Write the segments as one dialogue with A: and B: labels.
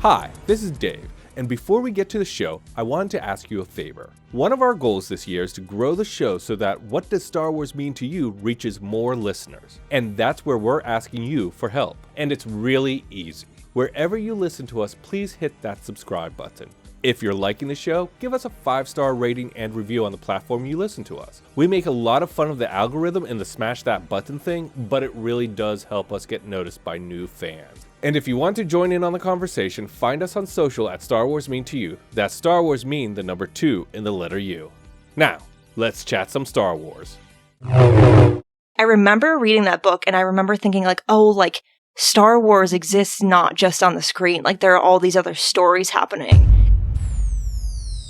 A: Hi, this is Dave, and before we get to the show, I wanted to ask you a favor. One of our goals this year is to grow the show so that What Does Star Wars Mean to You reaches more listeners. And that's where we're asking you for help. And it's really easy. Wherever you listen to us, please hit that subscribe button. If you're liking the show, give us a 5-star rating and review on the platform you listen to us. We make a lot of fun of the algorithm and the smash that button thing, but it really does help us get noticed by new fans. And if you want to join in on the conversation, find us on social at Star Wars Mean to You. That's Star Wars Mean, the number 2 in the letter U. Now, let's chat some Star Wars.
B: I remember reading that book and I remember thinking Star Wars exists not just on the screen. Like there are all these other stories happening.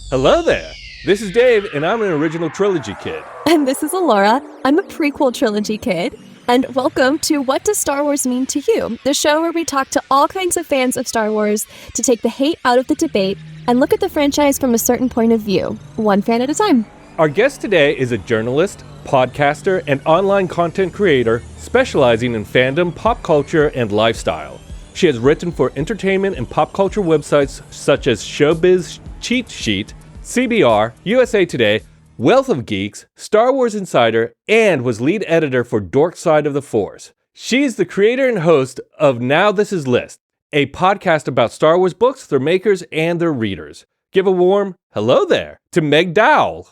A: Hello there! This is Dave, and I'm an original Trilogy kid.
C: And this is Elora. I'm a prequel Trilogy kid. And welcome to What Does Star Wars Mean to You? The show where we talk to all kinds of fans of Star Wars to take the hate out of the debate and look at the franchise from a certain point of view, one fan at a time.
A: Our guest today is a journalist, podcaster, and online content creator specializing in fandom, pop culture, and lifestyle. She has written for entertainment and pop culture websites such as Showbiz Cheat Sheet, CBR, USA Today, Wealth of Geeks, Star Wars Insider, and was lead editor for Dork Side of the Force. She's the creator and host of Now This Is List, a podcast about Star Wars books, their makers, and their readers. Give a warm hello there to Meg Dowell.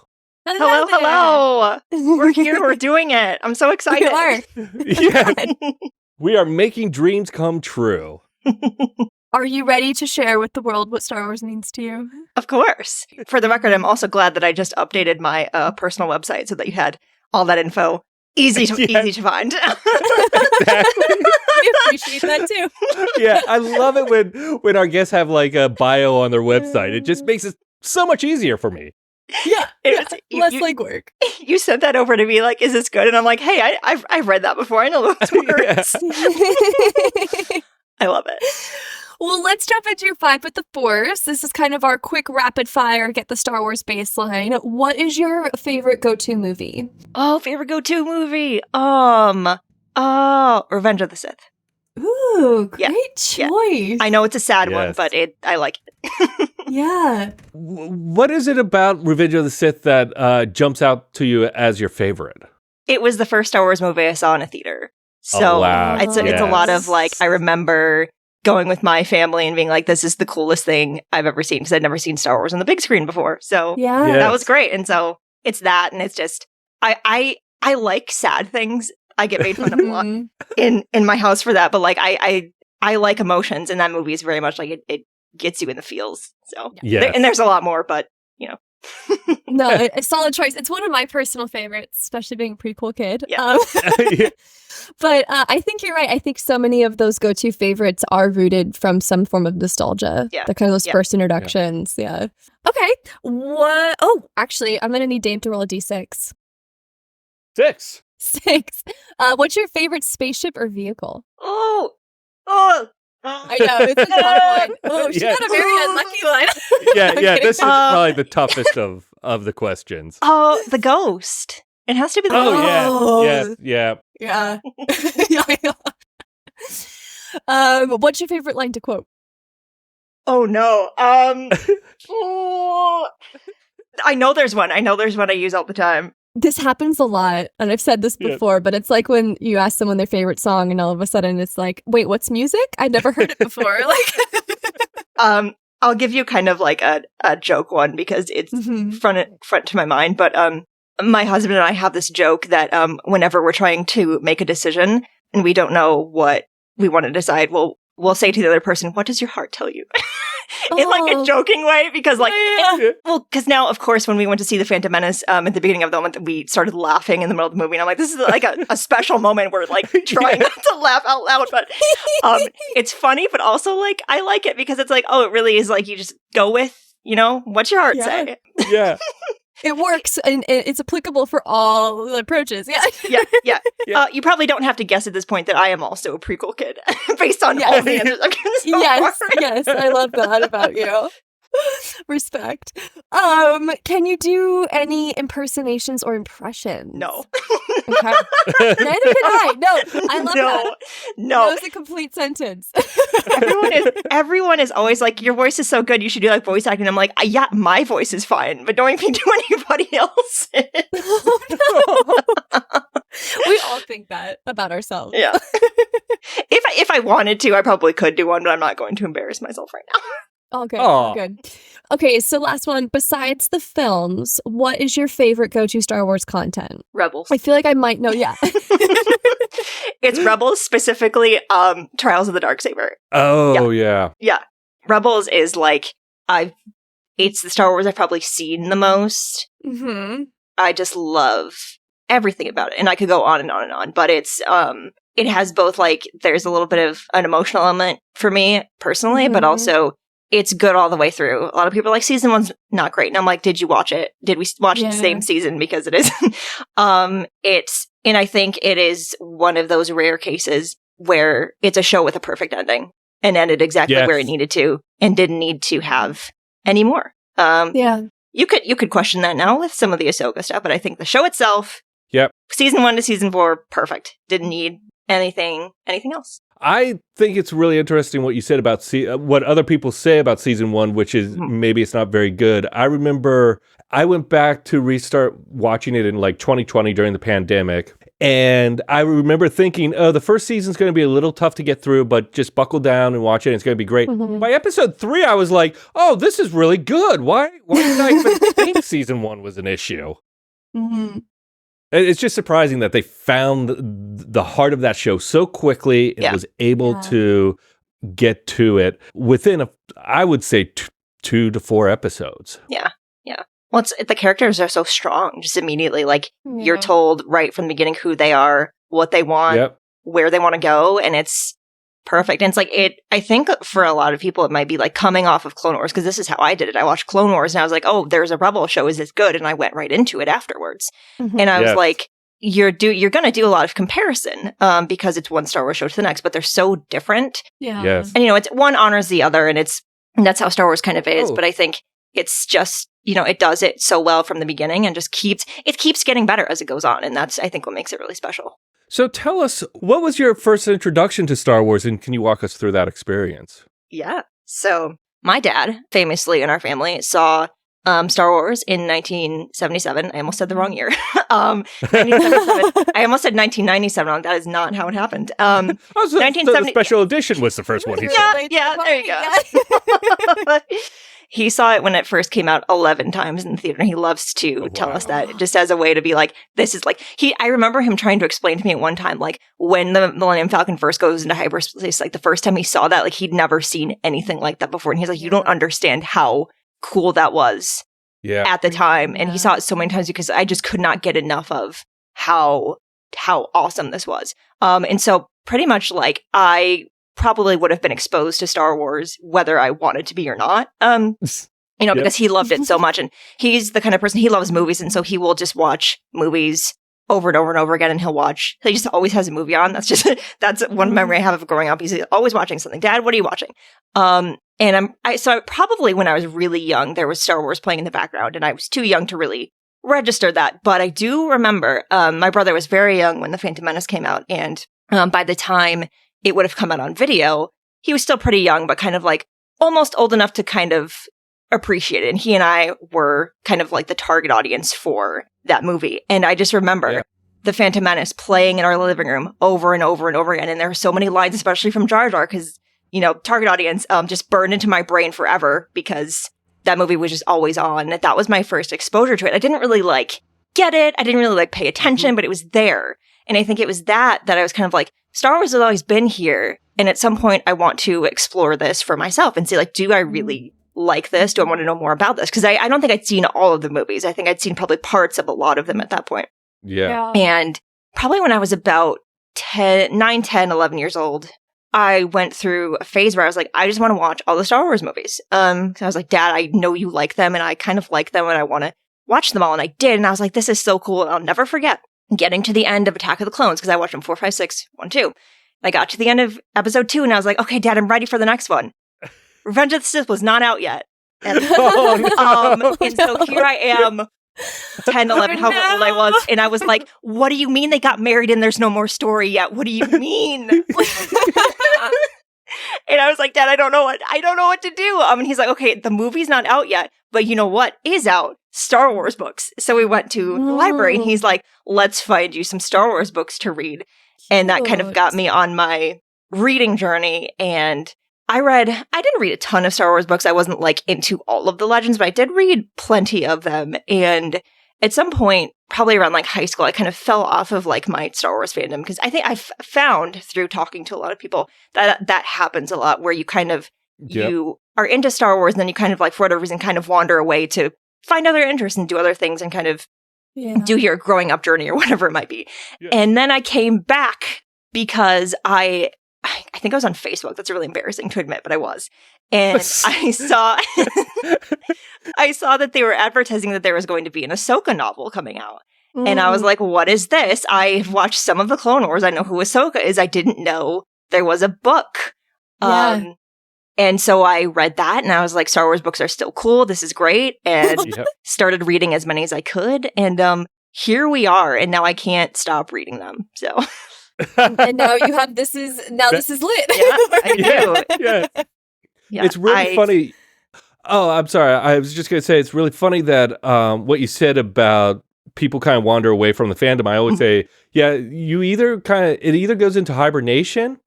B: Hello. We're here, we're doing it. I'm so excited.
C: We are.
A: Yeah. We are making dreams come true.
C: Are you ready to share with the world what Star Wars means to you?
B: Of course. For the record, I'm also glad that I just updated my personal website so that you had all that info easy to find.
A: Exactly.
C: We appreciate that too.
A: Yeah, I love it when our guests have like a bio on their website. It just makes it so much easier for me.
C: Yeah, less legwork.
B: You sent that over to me like, is this good? And I'm like, hey, I've read that before. I know those words. I love it.
C: Well, let's jump into your 5 with the Force. This is kind of our quick rapid fire, get the Star Wars baseline. What is your favorite go-to movie?
B: Oh, favorite go-to movie? Revenge of the Sith.
C: Ooh, great choice.
B: Yeah. I know it's a sad one, but I like it.
C: Yeah.
A: What is it about Revenge of the Sith that jumps out to you as your favorite?
B: It was the first Star Wars movie I saw in a theater. So
A: wow.
B: It's a lot of I remember going with my family and being like, this is the coolest thing I've ever seen because I'd never seen Star Wars on the big screen before. So that was great. And so it's that. And it's just, I like sad things. I get made fun of a lot in my house for that. But I like emotions. And that movie is very much like it gets you in the feels. So and there's a lot more, but
C: No, a solid choice. It's one of my personal favorites, especially being a prequel kid.
B: Yeah.
C: But I think you're right. I think so many of those go-to favorites are rooted from some form of nostalgia.
B: Yeah.
C: The kind of those first introductions. Yeah. Okay. What? Oh, actually, I'm going to need Dave to roll a d6.
A: 6.
C: 6. What's your favorite spaceship or vehicle?
B: Oh.
C: I know, it's a tough one. Oh, she got a very unlucky one.
A: Yeah, this is probably the toughest of the questions.
B: Oh, the ghost. It has to be the ghost.
A: Yeah.
C: What's your favorite line to quote?
B: Oh, no. I know there's one. I use all the time.
C: This happens a lot, and I've said this before, but it's like when you ask someone their favorite song, and all of a sudden it's like, wait, what's music? I'd never heard it before.
B: I'll give you kind of like a joke one because it's front to my mind. But my husband and I have this joke that whenever we're trying to make a decision and we don't know what we want to decide, we'll say to the other person, "What does your heart tell you?" In like a joking way, because because now, of course, when we went to see the Phantom Menace at the beginning of the moment, we started laughing in the middle of the movie, and I'm like, this is like a special moment where like trying not to laugh out loud, but it's funny, but also like I like it because it's like, oh, it really is like you just go with, what's your heart say?
A: Yeah.
C: It works, and it's applicable for all the approaches.
B: Yeah. You probably don't have to guess at this point that I am also a prequel kid, based on all the answers I've given so far.
C: Yes, I love that about you. Respect. Can you do any impersonations or impressions?
B: No.
C: Okay. Neither can I. No, I love that.
B: No.
C: That was a complete sentence.
B: Everyone is always like, your voice is so good, you should do like voice acting. I'm like, yeah, my voice is fine, but don't make me do anybody else's.
C: We all think that about ourselves.
B: Yeah. If I wanted to, I probably could do one, but I'm not going to embarrass myself right now.
C: All good. All good. Okay, so last one. Besides the films, what is your favorite go-to Star Wars content?
B: Rebels.
C: I feel like I might know. Yeah.
B: It's Rebels, specifically Trials of the Darksaber.
A: Oh, yeah.
B: Yeah. Rebels is like, it's the Star Wars I've probably seen the most.
C: Mm-hmm.
B: I just love everything about it. And I could go on and on and on, but it's, it has both like, there's a little bit of an emotional element for me personally, but also it's good all the way through. A lot of people are like, season one's not great. And I'm like, did you watch it? Did we watch the same season? Because it is. And I think it is one of those rare cases where it's a show with a perfect ending and ended exactly where it needed to and didn't need to have any more. You could question that now with some of the Ahsoka stuff, but I think the show itself, season 1 to season 4, perfect. Didn't need anything else.
A: I think it's really interesting what you said about what other people say about season 1, which is maybe it's not very good. I remember I went back to restart watching it in like 2020 during the pandemic. And I remember thinking, oh, the first season's going to be a little tough to get through, but just buckle down and watch it. And it's going to be great. By episode 3, I was like, oh, this is really good. Why did I even think season 1 was an issue? It's just surprising that they found the heart of that show so quickly and was able to get to it within, I would say, 2 to 4 episodes.
B: Yeah. Well, the characters are so strong. Just immediately, like, you're told right from the beginning who they are, what they want, where they want to go, and it's perfect. And it's like, I think for a lot of people, it might be like coming off of Clone Wars, because this is how I did it. I watched Clone Wars, and I was like, oh, there's a Rebel show. Is this good? And I went right into it afterwards. And I was like, you're going to do a lot of comparison because it's one Star Wars show to the next, but they're so different.
A: Yes.
B: And, it's one honors the other, and that's how Star Wars kind of is. But I think it's just, it does it so well from the beginning and just keeps getting better as it goes on. And that's, I think, what makes it really special. So
A: tell us, what was your first introduction to Star Wars, and can you walk us through that experience?
B: Yeah. So my dad, famously in our family, saw Star Wars in 1977. I almost said the wrong year. 1977. I almost said 1997. That is not how it happened.
A: So the special edition was the first one he saw.
B: Yeah, there you go. He saw it when it first came out 11 times in the theater, and he loves to tell us that just as a way to be like, this is like, I remember him trying to explain to me at one time, like, when the Millennium Falcon first goes into hyperspace, like, the first time he saw that, like, he'd never seen anything like that before. And he's like, you don't understand how cool that was at the time. And he saw it so many times because I just could not get enough of how awesome this was. And so pretty much, like, I probably would have been exposed to Star Wars whether I wanted to be or not. Because he loved it so much, and he's the kind of person, he loves movies, and so he will just watch movies over and over and over again, and he just always has a movie on. That's one memory I have of growing up. He's always watching something. Dad, what are you watching? So probably when I was really young, there was Star Wars playing in the background, and I was too young to really register that. But I do remember, my brother was very young when the Phantom Menace came out, and by the time it would have come out on video, he was still pretty young, but kind of like almost old enough to kind of appreciate it. And he and I were kind of like the target audience for that movie. And I just remember the Phantom Menace playing in our living room over and over and over again. And there were so many lines, especially from Jar Jar, because, target audience just burned into my brain forever because that movie was just always on. That was my first exposure to it. I didn't really get it. I didn't really pay attention, but it was there. And I think it was that I was kind of like, Star Wars has always been here. And at some point, I want to explore this for myself and see, do I really like this? Do I want to know more about this? Because I don't think I'd seen all of the movies. I think I'd seen probably parts of a lot of them at that point.
A: Yeah.
B: And probably when I was about 9, 10, 11 years old, I went through a phase where I was like, I just want to watch all the Star Wars movies. So I was like, Dad, I know you like them, and I kind of like them, and I want to watch them all. And I did. And I was like, this is so cool. And I'll never forget getting to the end of Attack of the Clones, because I watched them 4, 5, 6, 1, 2. I got to the end of episode 2, and I was like, okay, Dad, I'm ready for the next one. Revenge of the Sith was not out yet. And, and so here I am, 10, 11, however old I was, and I was like, what do you mean they got married and there's no more story yet? What do you mean? And I was like, Dad, I don't know what to do. And he's like, okay, the movie's not out yet, but you know what is out? Star Wars books. So we went to the library, and he's like, let's find you some Star Wars books to read. And that kind of got me on my reading journey. And I didn't read a ton of Star Wars books. I wasn't like into all of the legends, but I did read plenty of them. And at some point, probably around like high school, I kind of fell off of like my Star Wars fandom, because I think I've found through talking to a lot of people that happens a lot, where you kind of, you are into Star Wars, and then you kind of like, for whatever reason, kind of wander away to find other interests and do other things and kind of do your growing up journey or whatever it might be. Yeah. And then I came back because I think I was on Facebook. That's really embarrassing to admit, but I was. And I saw that they were advertising that there was going to be an Ahsoka novel coming out. And I was like, what is this? I've watched some of the Clone Wars. I know who Ahsoka is. I didn't know there was a book. Yeah. And so I read that, and I was like, Star Wars books are still cool. This is great. And started reading as many as I could. And here we are. And now I can't stop reading them. So...
C: and now you have this is lit.
B: Yeah, I do.
A: Yeah. It's really funny. Oh, I'm sorry. I was just going to say, it's really funny that what you said about people kind of wander away from the fandom. I always say, it either goes into hibernation,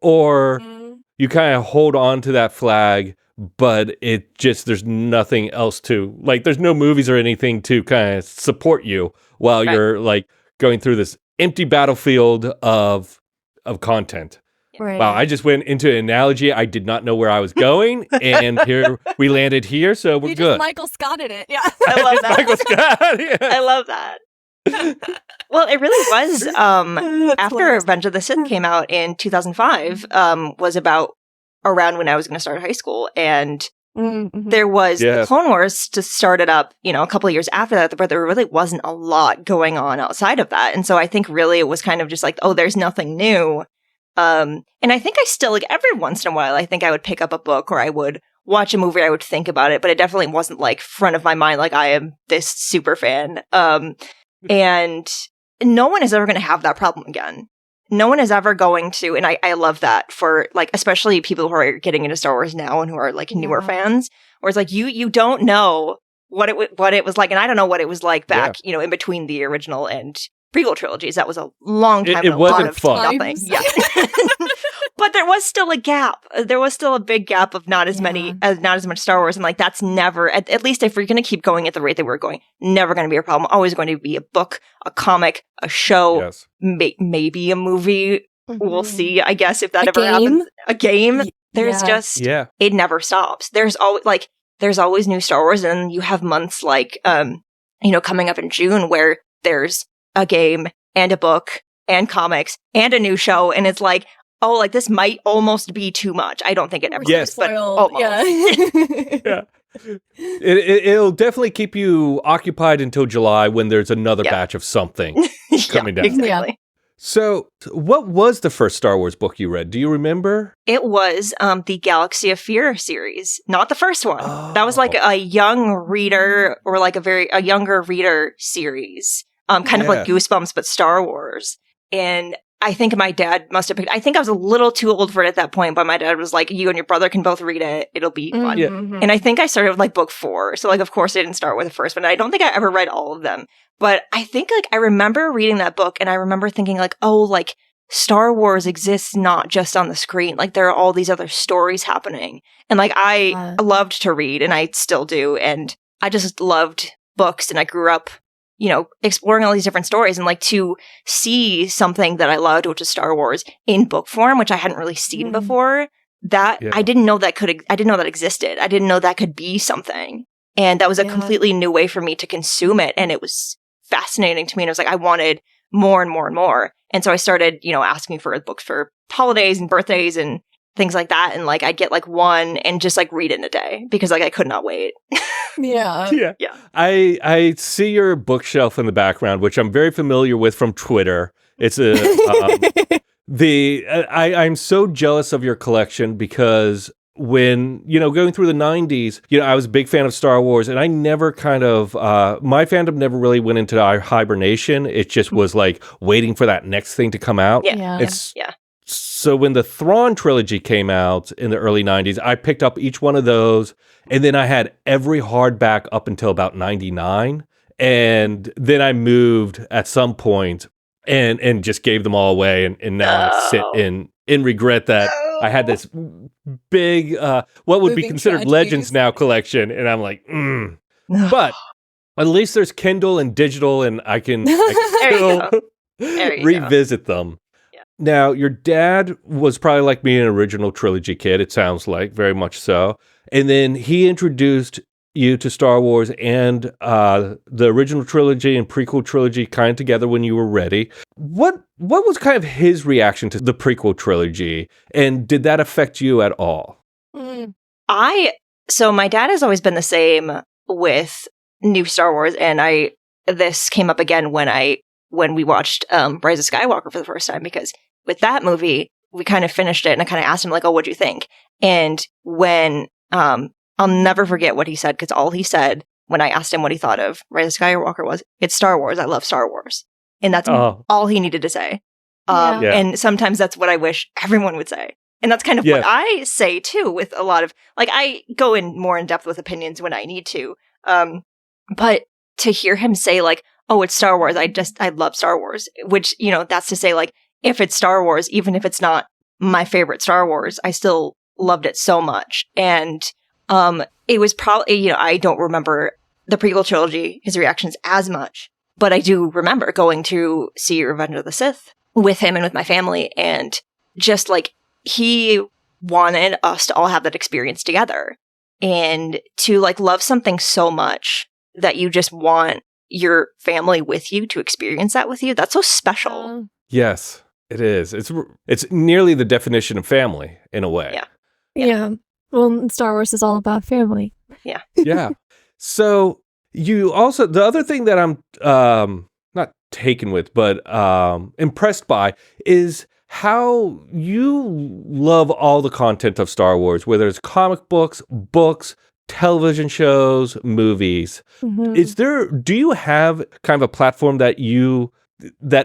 A: or you kind of hold on to that flag, but there's nothing else to, like, there's no movies or anything to kind of support you while you're like going through this empty battlefield of content.
C: Right.
A: Wow, I just went into an analogy. I did not know where I was going, and here we landed here, so we're good.
C: Michael Scotted it. Yeah,
B: I love that.
A: Michael Scott. Yeah.
B: I love that. Well, it really was. After Revenge of the Sith came out in 2005, was about around when I was going to start high school, and there was the Clone Wars to start it up, a couple of years after that, but there really wasn't a lot going on outside of that. And so I think really it was kind of just like, oh, there's nothing new. And I think I still, like, every once in a while, I think I would pick up a book, or I would watch a movie, I would think about it, but it definitely wasn't like front of my mind, like I am this super fan. And no one is ever going to have that problem again. No one is ever going to, and I love that for, like, especially people who are getting into Star Wars now and who are, like, newer fans, where it's like, you don't know what it was like, and I don't know what it was like back, in between the original and prequel trilogies. That was a long time.
A: It wasn't fun.
B: Nothing. Yeah. But there was still a gap. There was still a big gap of not as much Star Wars. And like, that's never, at least if we're going to keep going at the rate that we're going, never going to be a problem. Always going to be a book, a comic, a show, maybe a movie. We'll see, I guess, if that ever happens. A game. There's just, it never stops. There's always new Star Wars. And you have months like, coming up in June where there's a game and a book and comics and a new show. And it's like, oh, like this might almost be too much. I don't think it ever is, but almost.
A: Yeah. It'll definitely keep you occupied until July, when there's another batch of something coming down.
B: Exactly.
A: So what was the first Star Wars book you read? Do you remember?
B: It was the Galaxy of Fear series, not the first one. Oh. That was like a young reader, or like a younger reader series, kind of like Goosebumps, but Star Wars. And I think my dad must have picked, I think I was a little too old for it at that point, but my dad was like, you and your brother can both read it. It'll be fun. And I think I started with like book 4. So like, of course I didn't start with the first one. I don't think I ever read all of them, but I think like I remember reading that book, and I remember thinking like, oh, like Star Wars exists not just on the screen. Like there are all these other stories happening. And like, I loved to read, and I still do. And I just loved books, and I grew up exploring all these different stories, and like to see something that I loved, which is Star Wars, in book form, which I hadn't really seen before, that I didn't know that I didn't know that existed. I didn't know that could be something. And that was a completely new way for me to consume it. And it was fascinating to me. And it was like, I wanted more and more and more. And so I started, asking for books for holidays and birthdays and things like that. And like, I'd get like one and just like read it in a day, because like I could not wait.
C: Yeah.
A: I see your bookshelf in the background, which I'm very familiar with from Twitter. It's I'm so jealous of your collection, because when, going through the 90s, I was a big fan of Star Wars, and I never my fandom never really went into hibernation. It just was like waiting for that next thing to come out.
B: Yeah.
A: So when the Thrawn trilogy came out in the early 90s, I picked up each one of those, and then I had every hardback up until about 99. And then I moved at some point and just gave them all away. And now I sit in regret that I had this big, what would be considered Legends now collection. And I'm like, But at least there's Kindle and digital, and I can still revisit them. Yeah. Now, your dad was probably like me, an original trilogy kid, it sounds like, very much so. And then he introduced you to Star Wars and the original trilogy and prequel trilogy kind of together when you were ready. What was kind of his reaction to the prequel trilogy, and did that affect you at all?
B: So my dad has always been the same with new Star Wars, and this came up again when we watched Rise of Skywalker for the first time, because with that movie we kind of finished it, and I kind of asked him like, "Oh, what'd you think?" And when I'll never forget what he said, because all he said when I asked him what he thought of Rise of Skywalker was, "It's Star Wars. I love Star Wars." And that's all he needed to say. And sometimes that's what I wish everyone would say. And that's kind of what I say, too, with a lot of, like, I go in more in depth with opinions when I need to. But to hear him say, like, "Oh, it's Star Wars. I love Star Wars," which, that's to say, like, if it's Star Wars, even if it's not my favorite Star Wars, I still loved it so much. And it was probably, I don't remember the prequel trilogy, his reactions as much, but I do remember going to see Revenge of the Sith with him and with my family, and just like, he wanted us to all have that experience together, and to like love something so much that you just want your family with you to experience that with you. That's so special.
A: Yes, it is. It's nearly the definition of family in a way.
C: Yeah. Well, Star Wars is all about family.
B: Yeah.
A: Yeah. So you also, the other thing that I'm not taken with, but impressed by, is how you love all the content of Star Wars, whether it's comic books, television shows, movies. Mm-hmm. Do you have kind of a platform that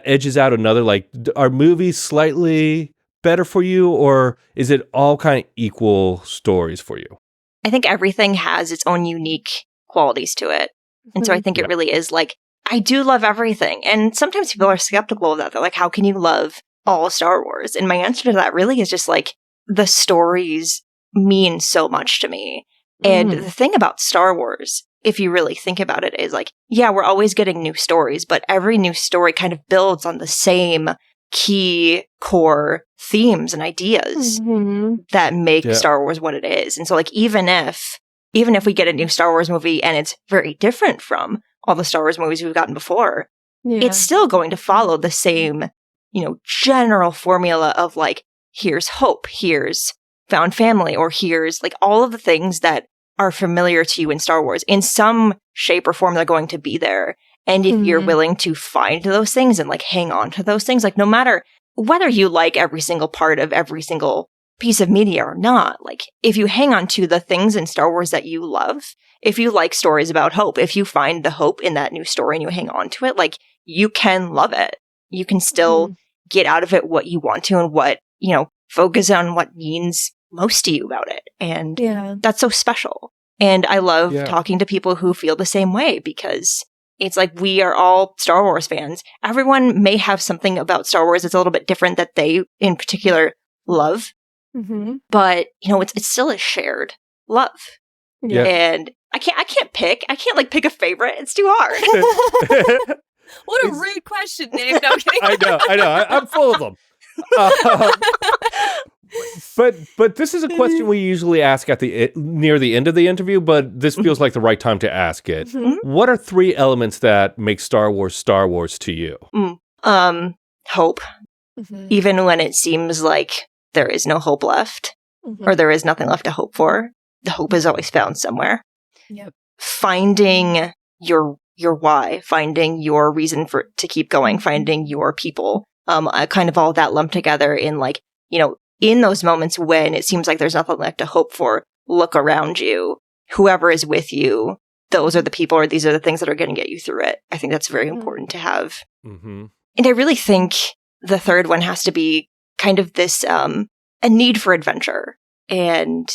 A: edges out another? Like, are movies slightly better for you, or is it all kind of equal stories for you?
B: I think everything has its own unique qualities to it. And so I think it really is like, I do love everything. And sometimes people are skeptical of that. They're like, how can you love all Star Wars? And my answer to that really is just like, the stories mean so much to me. And the thing about Star Wars, if you really think about it, is like, yeah, we're always getting new stories, but every new story kind of builds on the same key core themes and ideas that make Star Wars what it is. And so like, even if we get a new Star Wars movie and it's very different from all the Star Wars movies we've gotten before, it's still going to follow the same, general formula of like, here's hope, here's found family, or here's like all of the things that are familiar to you in Star Wars. In some shape or form, they're going to be there. And if you're willing to find those things and like hang on to those things, like no matter whether you like every single part of every single piece of media or not, like if you hang on to the things in Star Wars that you love, if you like stories about hope, if you find the hope in that new story and you hang on to it, like you can love it. You can still get out of it what you want to, and what, focus on what means most to you about it. And that's so special. And I love talking to people who feel the same way, because it's like, we are all Star Wars fans. Everyone may have something about Star Wars that's a little bit different that they in particular love. But, it's still a shared love. Yeah. And I can't pick like pick a favorite. It's too hard.
C: What a rude question, Dave. No, I'm kidding.
A: I know. I'm full of them. But this is a question we usually ask at near the end of the interview, but this feels like the right time to ask it. What are 3 elements that make Star Wars to you?
B: Hope. Even when it seems like there is no hope left, or there is nothing left to hope for, the hope is always found somewhere. Finding your why, finding your reason to keep going, finding your people, kind of all that lumped together in like, in those moments when it seems like there's nothing left to hope for, look around you. Whoever is with you, those are the people, or these are the things that are going to get you through it. I think that's very important to have.
A: Mm-hmm.
B: And I really think the third one has to be kind of this, a need for adventure. And,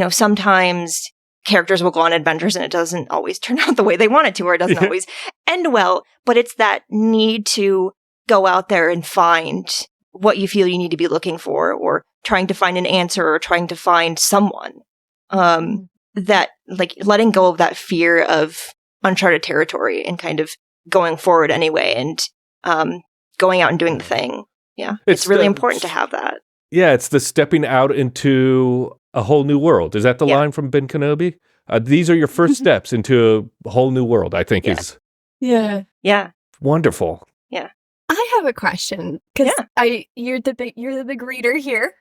B: sometimes characters will go on adventures and it doesn't always turn out the way they want it to, or it doesn't always end well. But it's that need to go out there and find what you feel you need to be looking for, or trying to find an answer, or trying to find someone. That, like, letting go of that fear of uncharted territory and kind of going forward anyway, and going out and doing the thing. Yeah. It's really important to have that.
A: Yeah, it's the stepping out into a whole new world. Is that the line from Ben Kenobi? These are your first steps into a whole new world, I think is...
C: Yeah.
B: Yeah.
A: Wonderful.
B: Yeah.
C: I have a question, because you're the big reader here.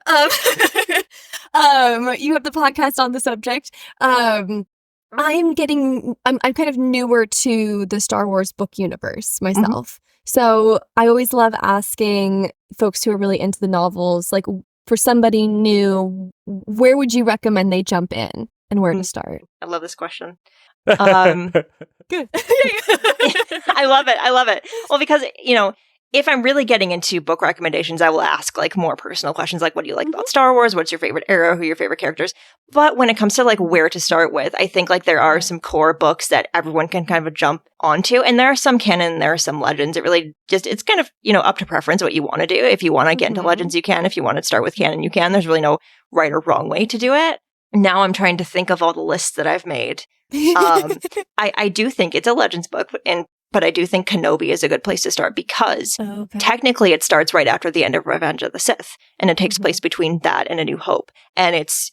C: You have the podcast on the subject. I'm kind of newer to the Star Wars book universe myself. So I always love asking folks who are really into the novels, like, for somebody new, where would you recommend they jump in and where to start?
B: I love this question.
C: Good.
B: I love it. Well, because, if I'm really getting into book recommendations, I will ask, like, more personal questions, like, what do you like about Star Wars? What's your favorite era? Who are your favorite characters? But when it comes to, like, where to start with, I think, like, there are some core books that everyone can kind of jump onto. And there are some canon, there are some legends. It really just, it's kind of, up to preference what you want to do. If you want to get into legends, you can. If you want to start with canon, you can. There's really no right or wrong way to do it. Now I'm trying to think of all the lists that I've made. I do think it's a legends book, but I do think Kenobi is a good place to start, because technically it starts right after the end of Revenge of the Sith, and it takes place between that and A New Hope. And it's,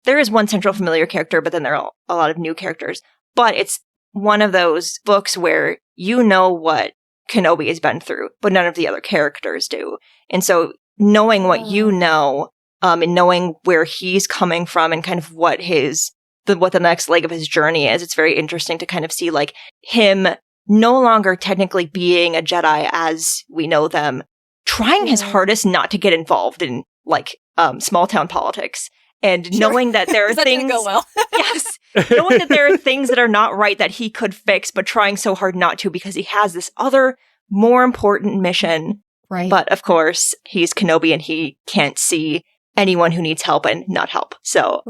B: there is one central familiar character, but then there are a lot of new characters. But it's one of those books where you know what Kenobi has been through, but none of the other characters do. And so knowing what you know, and knowing where he's coming from and kind of what the next leg of his journey is, it's very interesting to kind of see, like, him no longer technically being a Jedi as we know them, trying his hardest not to get involved in, like, small town politics, and knowing that there are things
C: go well.
B: Yes, knowing that there are things that are not right that he could fix, but trying so hard not to, because he has this other more important mission.
C: Right.
B: But of course, he's Kenobi and he can't see anyone who needs help and not help. So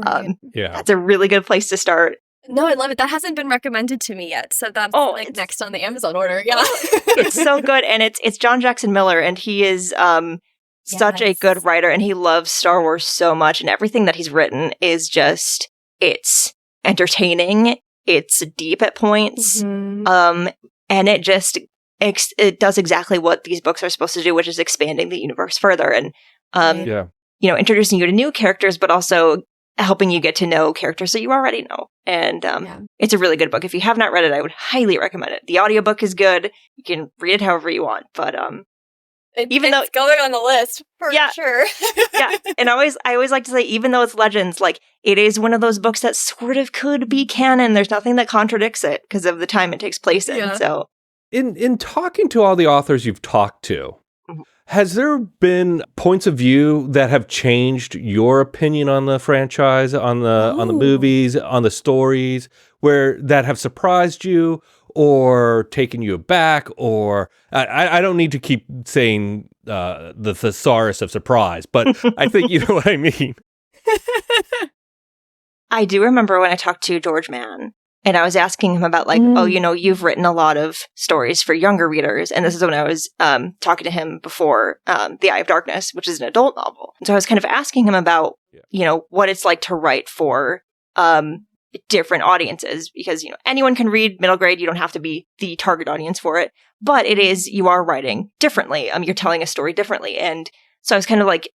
B: that's a really good place to start.
C: No, I love it. That hasn't been recommended to me yet, so that's next on the Amazon order. Yeah,
B: it's so good, and it's John Jackson Miller, and he is such a good writer, and he loves Star Wars so much, and everything that he's written is just, it's entertaining, it's deep at points, and it just it does exactly what these books are supposed to do, which is expanding the universe further, and introducing you to new characters, but also helping you get to know characters that you already know. And it's a really good book. If you have not read it, I would highly recommend it. The audiobook is good. You can read it however you want. But
C: it's going on the list for sure.
B: Yeah. And I always like to say, even though it's legends, like, it is one of those books that sort of could be canon. There's nothing that contradicts it because of the time it takes place in. Yeah. So
A: in talking to all the authors you've talked to, has there been points of view that have changed your opinion on the franchise, on the movies, on the stories, where that have surprised you or taken you aback? Or I don't need to keep saying the thesaurus of surprise, but I think you know what I mean.
B: I do remember when I talked to George Mann, and I was asking him about, like, you've written a lot of stories for younger readers. And this is when I was talking to him before The Eye of Darkness, which is an adult novel. And so I was kind of asking him about, what it's like to write for different audiences. Because, anyone can read middle grade. You don't have to be the target audience for it. But you are writing differently. You're telling a story differently. And so I was kind of like,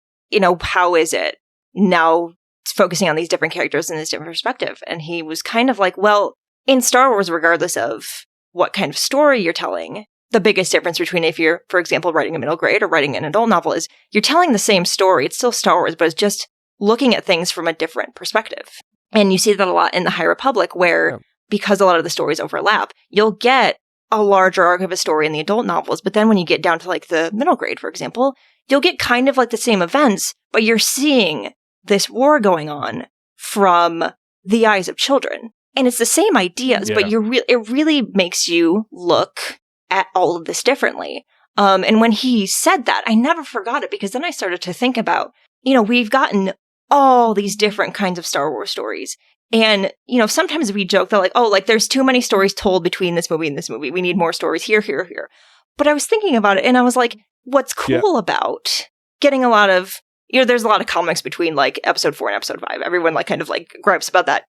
B: how is it now focusing on these different characters in this different perspective? And he was kind of like, well, in Star Wars, regardless of what kind of story you're telling, the biggest difference between if you're, for example, writing a middle grade or writing an adult novel is you're telling the same story. It's still Star Wars, but it's just looking at things from a different perspective. And you see that a lot in the High Republic, where because a lot of the stories overlap, you'll get a larger arc of a story in the adult novels, but then when you get down to like the middle grade, for example, you'll get kind of like the same events, but you're seeing this war going on from the eyes of children. And it's the same ideas, but it really makes you look at all of this differently. And when he said that, I never forgot it, because then I started to think about, we've gotten all these different kinds of Star Wars stories. And, sometimes we joke that there's too many stories told between this movie and this movie. We need more stories here, here, here. But I was thinking about it and I was like, what's cool about getting a lot of, there's a lot of comics between like episode 4 and episode 5. Everyone like kind of like gripes about that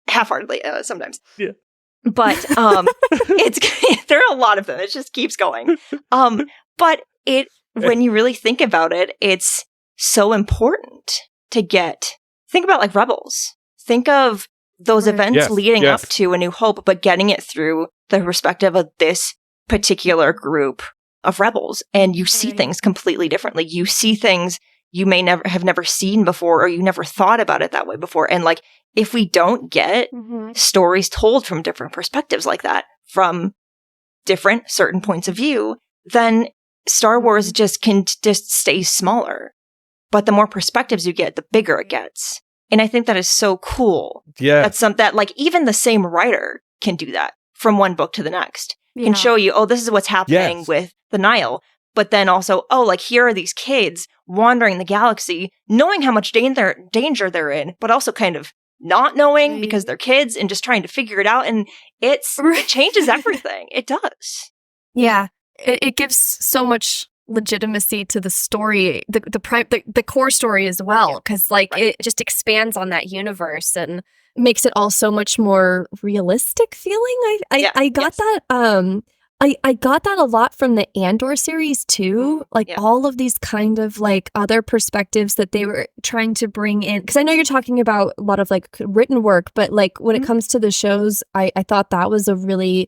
B: half-heartedly sometimes.
A: Yeah.
B: But there are a lot of them. It just keeps going. But when you really think about it, it's so important to think about like Rebels. Think of those events leading up to A New Hope, but getting it through the perspective of this particular group of rebels. And you see things completely differently. You see things you may never seen before, or you never thought about it that way before. And like, if we don't get stories told from different perspectives like that, from different certain points of view, then Star Wars just stay smaller. But the more perspectives you get, the bigger it gets. And I think that is so cool.
A: Yeah.
B: That's something that like even the same writer can do that from one book to the next. Can show you, this is what's happening with the Nile. But then also, like here are these kids wandering the galaxy, knowing how much danger they're in, but also kind of not knowing because they're kids and just trying to figure it out. And it changes everything. It does.
C: Yeah. It gives so much legitimacy to the story, the core story as well, because it just expands on that universe and makes it all so much more realistic feeling. I got that. I got that a lot from the Andor series too, all of these kind of like other perspectives that they were trying to bring in. Because I know you're talking about a lot of like written work, but like when it comes to the shows, I thought that was a really,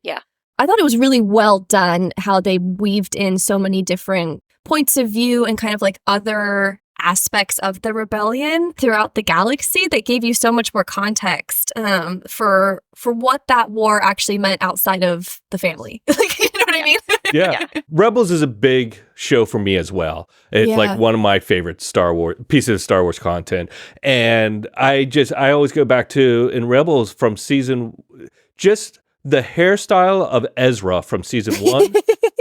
C: I thought it was really well done how they weaved in so many different points of view and kind of like other aspects of the rebellion throughout the galaxy that gave you so much more context for what that war actually meant outside of the family. Like, you know what I mean?
A: Yeah. Rebels is a big show for me as well. It's like one of my favorite Star Wars pieces of Star Wars content. And I always go back to in Rebels from just the hairstyle of Ezra from season 1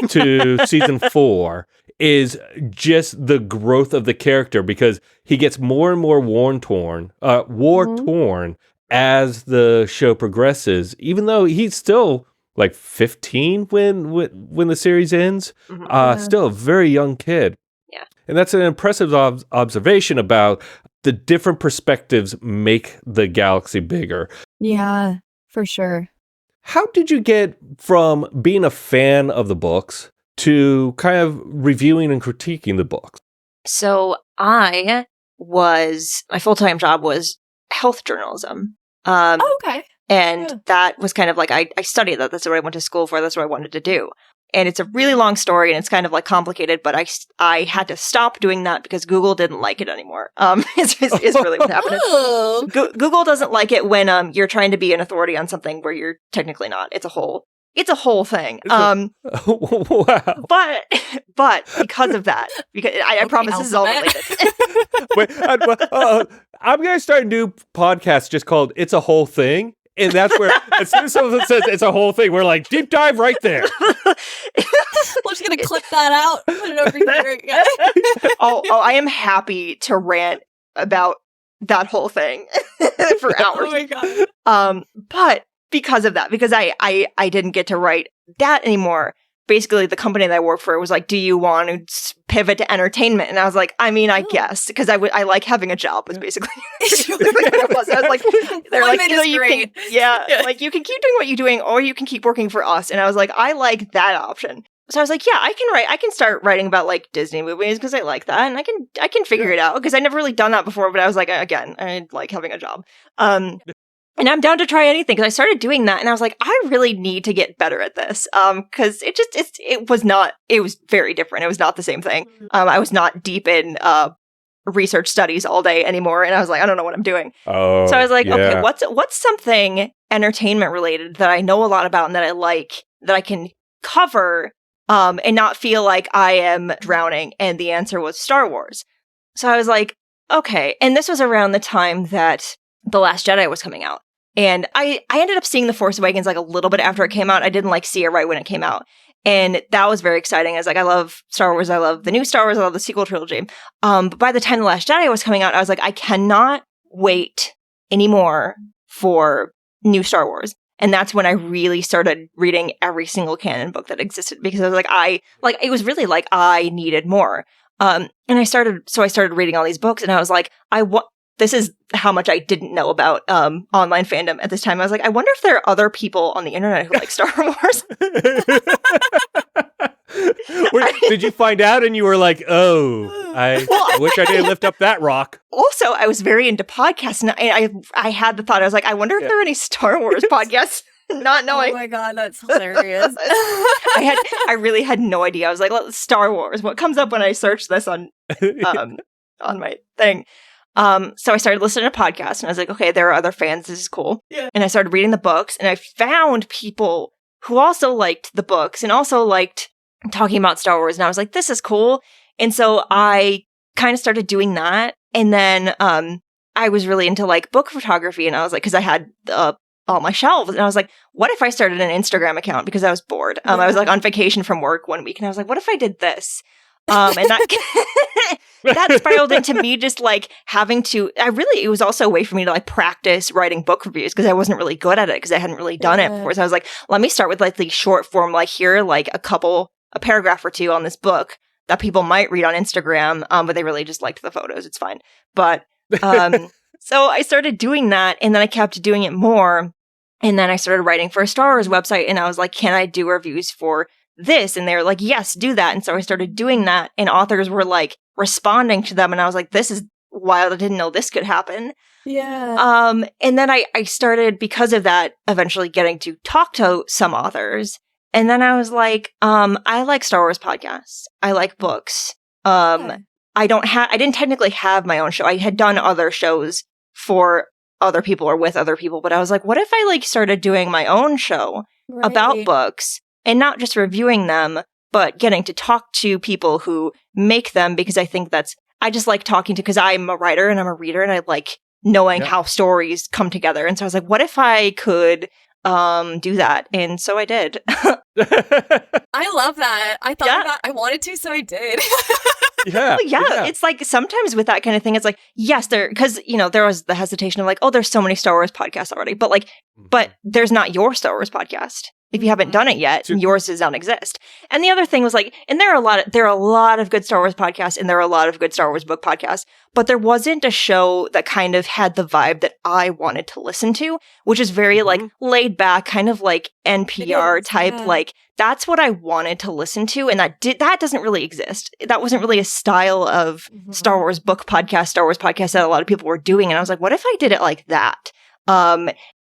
A: to season 4 is just the growth of the character, because he gets more and more war-torn as the show progresses, even though he's still like 15 when the series ends, still a very young kid.
B: Yeah.
A: And that's an impressive observation about the different perspectives make the galaxy bigger.
C: Yeah, for sure.
A: How did you get from being a fan of the books to kind of reviewing and critiquing the books?
B: So my full-time job was health journalism.
C: Okay.
B: And that was kind of like, I studied that. That's what I went to school for. That's what I wanted to do. And it's a really long story and it's kind of like complicated, but I had to stop doing that because Google didn't like it anymore. Is really what happened. Google doesn't like it when you're trying to be an authority on something where you're technically not. It's a whole thing.
A: Wow.
B: But because of that, because I promise this is all related.
A: Wait, I'm going to start a new podcast just called It's a Whole Thing. And that's where, as soon as someone says it's a whole thing, we're like, deep dive right there.
C: We're just going to clip that out. Put it over here.
B: I am happy to rant about that whole thing for hours.
C: Oh my God.
B: But because of that, because I didn't get to write that anymore, basically the company that I work for was like, do you want to pivot to entertainment? And I was like, I mean, I guess, because I like having a job was basically what it was. I was like, they're like, like you can keep doing what you're doing or you can keep working for us. And I was like, I like that option. So I was like, yeah, I can start writing about like Disney movies because I like that. And I can figure it out because I never really done that before. But I was like, again, I like having a job. And I'm down to try anything because I started doing that and I was like, I really need to get better at this. Because it was very different. It was not the same thing. I was not deep in research studies all day anymore. And I was like, I don't know what I'm doing. So I was like, okay, what's something entertainment related that I know a lot about and that I like, that I can cover and not feel like I am drowning? And the answer was Star Wars. So I was like, okay. And this was around the time that The Last Jedi was coming out. And I ended up seeing The Force Awakens like a little bit after it came out. I didn't like see it right when it came out. And that was very exciting. I was like, I love Star Wars. I love the new Star Wars. I love the sequel trilogy. But by the time The Last Jedi was coming out, I was like, I cannot wait anymore for new Star Wars. And that's when I really started reading every single canon book that existed, because I was like, it was really like I needed more. And I started reading all these books, and I was like, this is how much I didn't know about online fandom at this time. I was like, I wonder if there are other people on the internet who like Star Wars.
A: Did you find out and you were like, oh, I wish I didn't lift up that rock? Also,
B: I was very into podcasts, and I had the thought, I was like, I wonder if there are any Star Wars podcasts. Not knowing.
C: Oh my God, that's hilarious.
B: I really had no idea. I was like, Star Wars. What comes up when I search this on my thing? So I started listening to podcasts, and I was like, okay, there are other fans. This is cool. Yeah. And I started reading the books, and I found people who also liked the books and also liked talking about Star Wars. And I was like, this is cool. And so I kind of started doing that. And then I was really into like book photography, and I was like, because I had all my shelves, and I was like, what if I started an Instagram account, because I was bored. I was like on vacation from work one week, and I was like, what if I did this? And that that spiraled into me just like having to, it was also a way for me to like practice writing book reviews, because I wasn't really good at it, because I hadn't really done it before. So I was like, let me start with like the short form, like here, like a paragraph or two on this book that people might read on Instagram, but they really just liked the photos. It's fine. But so I started doing that, and then I kept doing it more. And then I started writing for a Star Wars website, and I was like, can I do reviews for this? And they were like, yes, do that. And so I started doing that, and authors were like responding to them, and I was like, this is wild. I didn't know this could happen.
C: Yeah.
B: And then I started, because of that, eventually getting to talk to some authors. And then I was like, I like Star Wars podcasts. I like books. I didn't technically have my own show. I had done other shows for other people or with other people, but I was like, what if I like started doing my own show about books, and not just reviewing them, but getting to talk to people who make them, because I think I just like talking to, because I'm a writer and I'm a reader, and I like knowing how stories come together. And so I was like, what if I could do that? And so I did.
C: I love that. I thought I wanted to, so I did.
B: Yeah. It's like sometimes with that kind of thing, it's like, yes, because, there was the hesitation of like, oh, there's so many Star Wars podcasts already, but like, but there's not your Star Wars podcast. If you haven't done it yet, yours does not exist. And the other thing was like, and there are a lot of good Star Wars podcasts, and there are a lot of good Star Wars book podcasts, but there wasn't a show that kind of had the vibe that I wanted to listen to, which is very like laid back, kind of like NPR type, like that's what I wanted to listen to. And that doesn't really exist. That wasn't really a style of Star Wars book podcast, Star Wars podcast that a lot of people were doing. And I was like, what if I did it like that?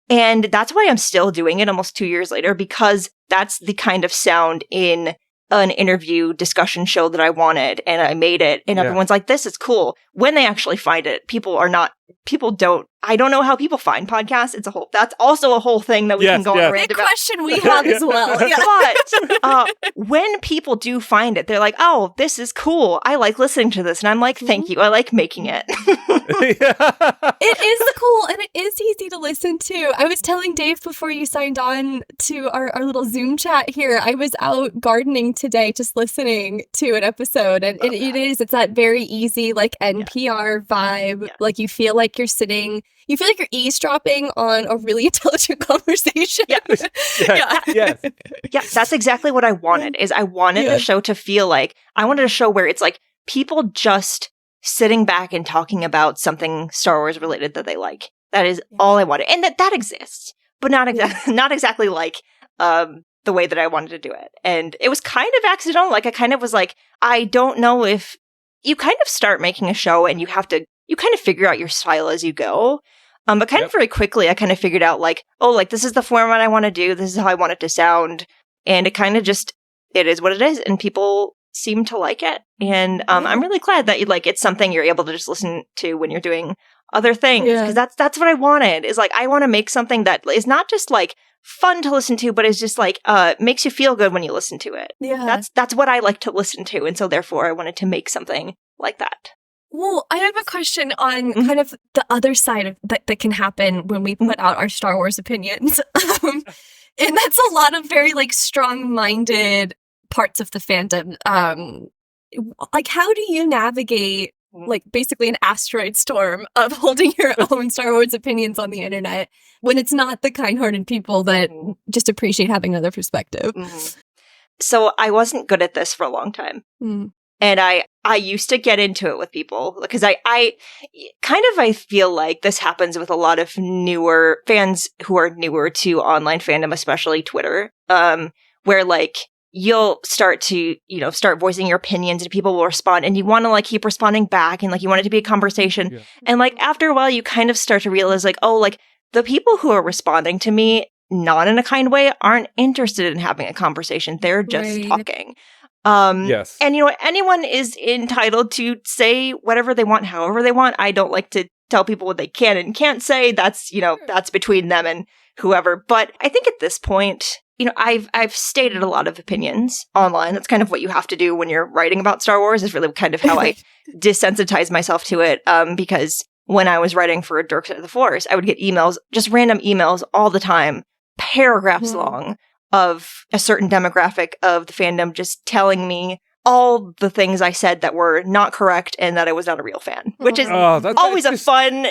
B: And that's why I'm still doing it almost 2 years later, because that's the kind of sound in an interview discussion show that I wanted, and I made it, and everyone's like, this is cool. When they actually find it, I don't know how people find podcasts. That's also a whole thing that we can go on a rant about.
C: Question we have as well.
B: But when people do find it, they're like, oh, this is cool. I like listening to this. And I'm like, thank you. I like making it.
C: It is cool, and it is easy to listen to. I was telling Dave before you signed on to our little Zoom chat here, I was out gardening today just listening to an episode, and it's that very easy like NPR vibe. Like you feel like you're eavesdropping on a really intelligent conversation.
B: Yeah, that's exactly what I wanted. Is I wanted the show to feel like, I wanted a show where it's like people just sitting back and talking about something Star Wars related that they like. That is all I wanted, and that exists, but not exactly like the way that I wanted to do it. And it was kind of accidental. Like I kind of was like, I don't know if you kind of start making a show and you kind of figure out your style as you go. But kind of very quickly, I kind of figured out like, oh, like this is the format I want to do. This is how I want it to sound. And it kind of just, it is what it is. And people seem to like it. And I'm really glad that it's something you're able to just listen to when you're doing other things. Because that's what I wanted, is like, I want to make something that is not just like fun to listen to, but is just like, makes you feel good when you listen to it.
C: Yeah.
B: That's what I like to listen to. And so therefore I wanted to make something like that.
C: Well, I have a question on kind of the other side of that can happen when we put out our Star Wars opinions. And that's a lot of very like strong-minded parts of the fandom. Like, how do you navigate like basically an asteroid storm of holding your own Star Wars opinions on the internet when it's not the kind-hearted people that just appreciate having another perspective?
B: So I wasn't good at this for a long time. And I used to get into it with people because I feel like this happens with a lot of newer fans who are newer to online fandom, especially Twitter, where like you'll start to, start voicing your opinions and people will respond and you want to like keep responding back and like you want it to be a conversation. Yeah. And like after a while, you kind of start to realize like, oh, like the people who are responding to me, not in a kind way, aren't interested in having a conversation. They're just talking.
A: Yes.
B: And anyone is entitled to say whatever they want, however they want. I don't like to tell people what they can and can't say. That's, that's between them and whoever. But I think at this point, I've stated a lot of opinions online. That's kind of what you have to do when you're writing about Star Wars, is really kind of how I desensitize myself to it. Because when I was writing for Dork Side of the Force, I would get emails, just random emails all the time, paragraphs long, of a certain demographic of the fandom just telling me all the things I said that were not correct and that I was not a real fan, which is always a fun...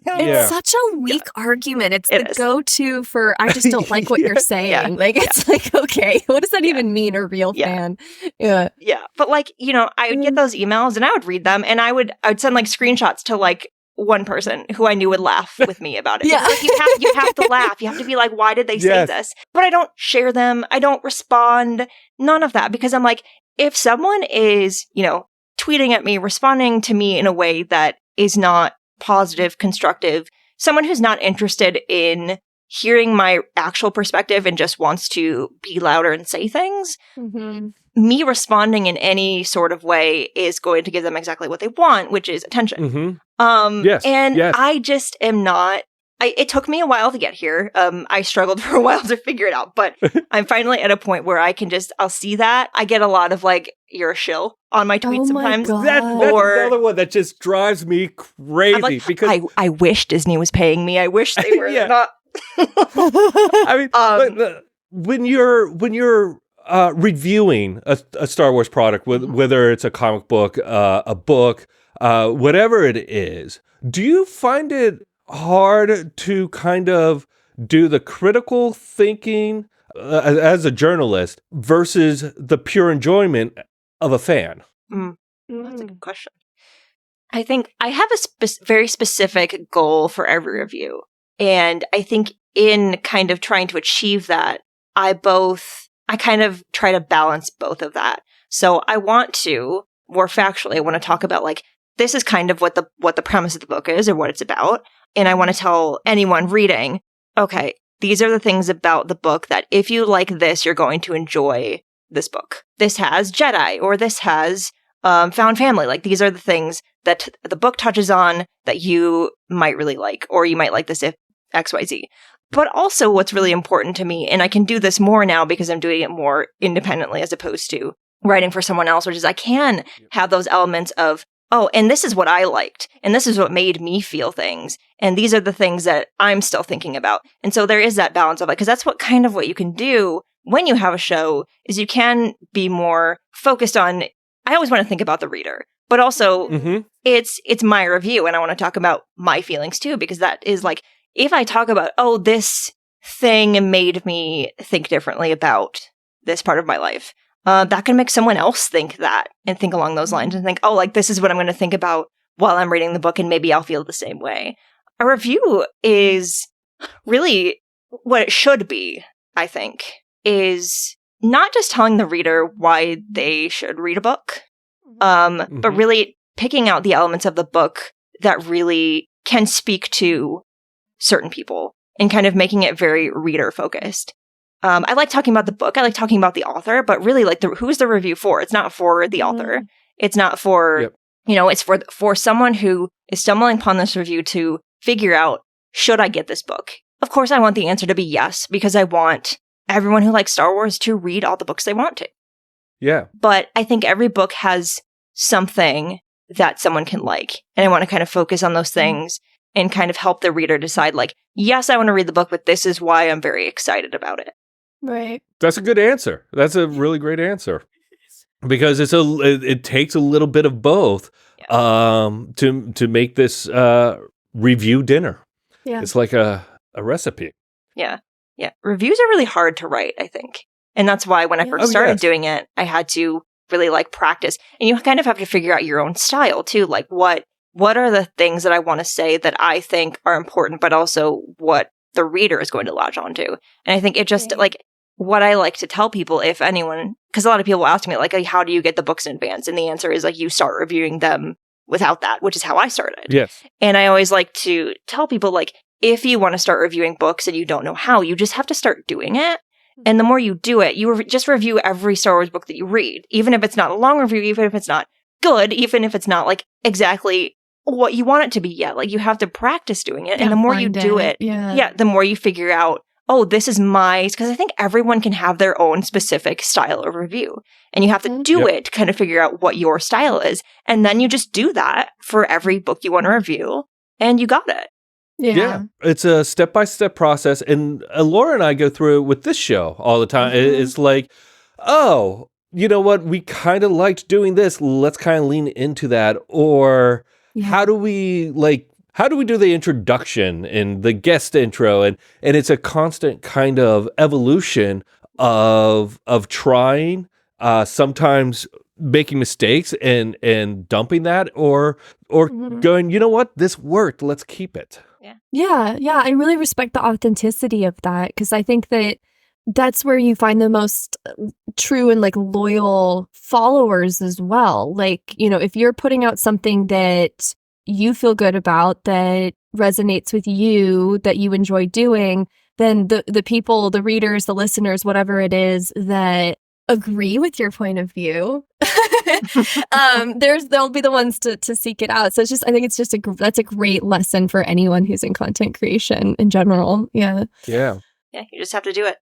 C: It's such a weak argument. It's the go-to for, I just don't like what you're saying. Yeah. Like, it's like, okay, what does that even mean, a real fan? Yeah.
B: Yeah. But like, I would get those emails and I would read them and I would send like screenshots to like one person who I knew would laugh with me about it. Yeah. Like, you have to laugh. You have to be like, why did they say this? But I don't share them. I don't respond. None of that. Because I'm like, if someone is, tweeting at me, responding to me in a way that is not positive, constructive, someone who's not interested in hearing my actual perspective and just wants to be louder and say things, me responding in any sort of way is going to give them exactly what they want, which is attention. I just am not, it took me a while to get here. I struggled for a while to figure it out, but I'm finally at a point where I'll see that. I get a lot of like, you're a shill on my tweets sometimes.
A: That's another one that just drives me crazy.
B: Like,
A: because
B: I wish Disney was paying me. I wish they were not.
A: I mean, when you're reviewing a Star Wars product, whether it's a comic book, a book, whatever it is, do you find it hard to kind of do the critical thinking as a journalist versus the pure enjoyment of a fan?
B: That's a good question. I think I have a very specific goal for every review. And I think in kind of trying to achieve that, I kind of try to balance both of that. So I want to, more factually, I want to talk about like, this is kind of what the premise of the book is or what it's about. And I want to tell anyone reading, okay, these are the things about the book that if you like this, you're going to enjoy this book. This has Jedi, or this has found family. Like, these are the things that the book touches on that you might really like, or you might like this if XYZ. But also what's really important to me, and I can do this more now because I'm doing it more independently as opposed to writing for someone else, which is I can have those elements of, oh, and this is what I liked, and this is what made me feel things, and these are the things that I'm still thinking about. And so there is that balance of it, because that's what you can do when you have a show, is you can be more focused on, I always want to think about the reader, but also it's my review, and I want to talk about my feelings too, because that is like, if I talk about, oh, this thing made me think differently about this part of my life, that can make someone else think that and think along those lines and think, oh, like, this is what I'm going to think about while I'm reading the book, and maybe I'll feel the same way. A review is really what it should be, I think, is not just telling the reader why they should read a book, but really picking out the elements of the book that really can speak to certain people and kind of making it very reader focused. I like talking about the book. I like talking about the author, but really, like, who's the review for? It's not for the author. It's not for It's for someone who is stumbling upon this review to figure out, should I get this book? Of course, I want the answer to be yes, because I want everyone who likes Star Wars to read all the books they want to.
A: Yeah.
B: But I think every book has something that someone can like. And I want to kind of focus on those things and kind of help the reader decide, like, yes, I want to read the book, but this is why I'm very excited about it.
C: Right.
A: That's a good answer. That's a really great answer. Because it takes a little bit of both to make this review dinner.
C: Yeah.
A: It's like a recipe.
B: Yeah. Yeah. Reviews are really hard to write, I think. And that's why when I first started doing it, I had to really like practice. And you kind of have to figure out your own style too. Like what are the things that I want to say that I think are important, but also what the reader is going to latch onto. And I think it just like what I like to tell people, if anyone, because a lot of people ask me like, how do you get the books in advance? And the answer is like, you start reviewing them without that, which is how I started.
A: Yes.
B: And I always like to tell people like, if you want to start reviewing books and you don't know how, you just have to start doing it. And the more you do it, you just review every Star Wars book that you read, even if it's not a long review, even if it's not good, even if it's not like exactly what you want it to be yet. Like you have to practice doing it. And the more you do it, the more you figure out, oh, this is because I think everyone can have their own specific style of review. And you have to do it to kind of figure out what your style is. And then you just do that for every book you want to review. And you got it.
A: Yeah. It's a step-by-step process. And Elora and I go through it with this show all the time. It's like, oh, you know what? We kind of liked doing this. Let's kind of lean into that. Or how do we do the introduction and the guest intro? And it's a constant kind of evolution of trying, sometimes making mistakes and dumping that or going, you know what, this worked, let's keep it.
C: Yeah. I really respect the authenticity of that, because I think that that's where you find the most true and like loyal followers as well. Like, if you're putting out something that you feel good about, that resonates with you, that you enjoy doing, then the people, the readers, the listeners, whatever it is that agree with your point of view, they'll be the ones to seek it out. So it's just, I think it's just that's a great lesson for anyone who's in content creation in general. Yeah.
B: You just have to do it.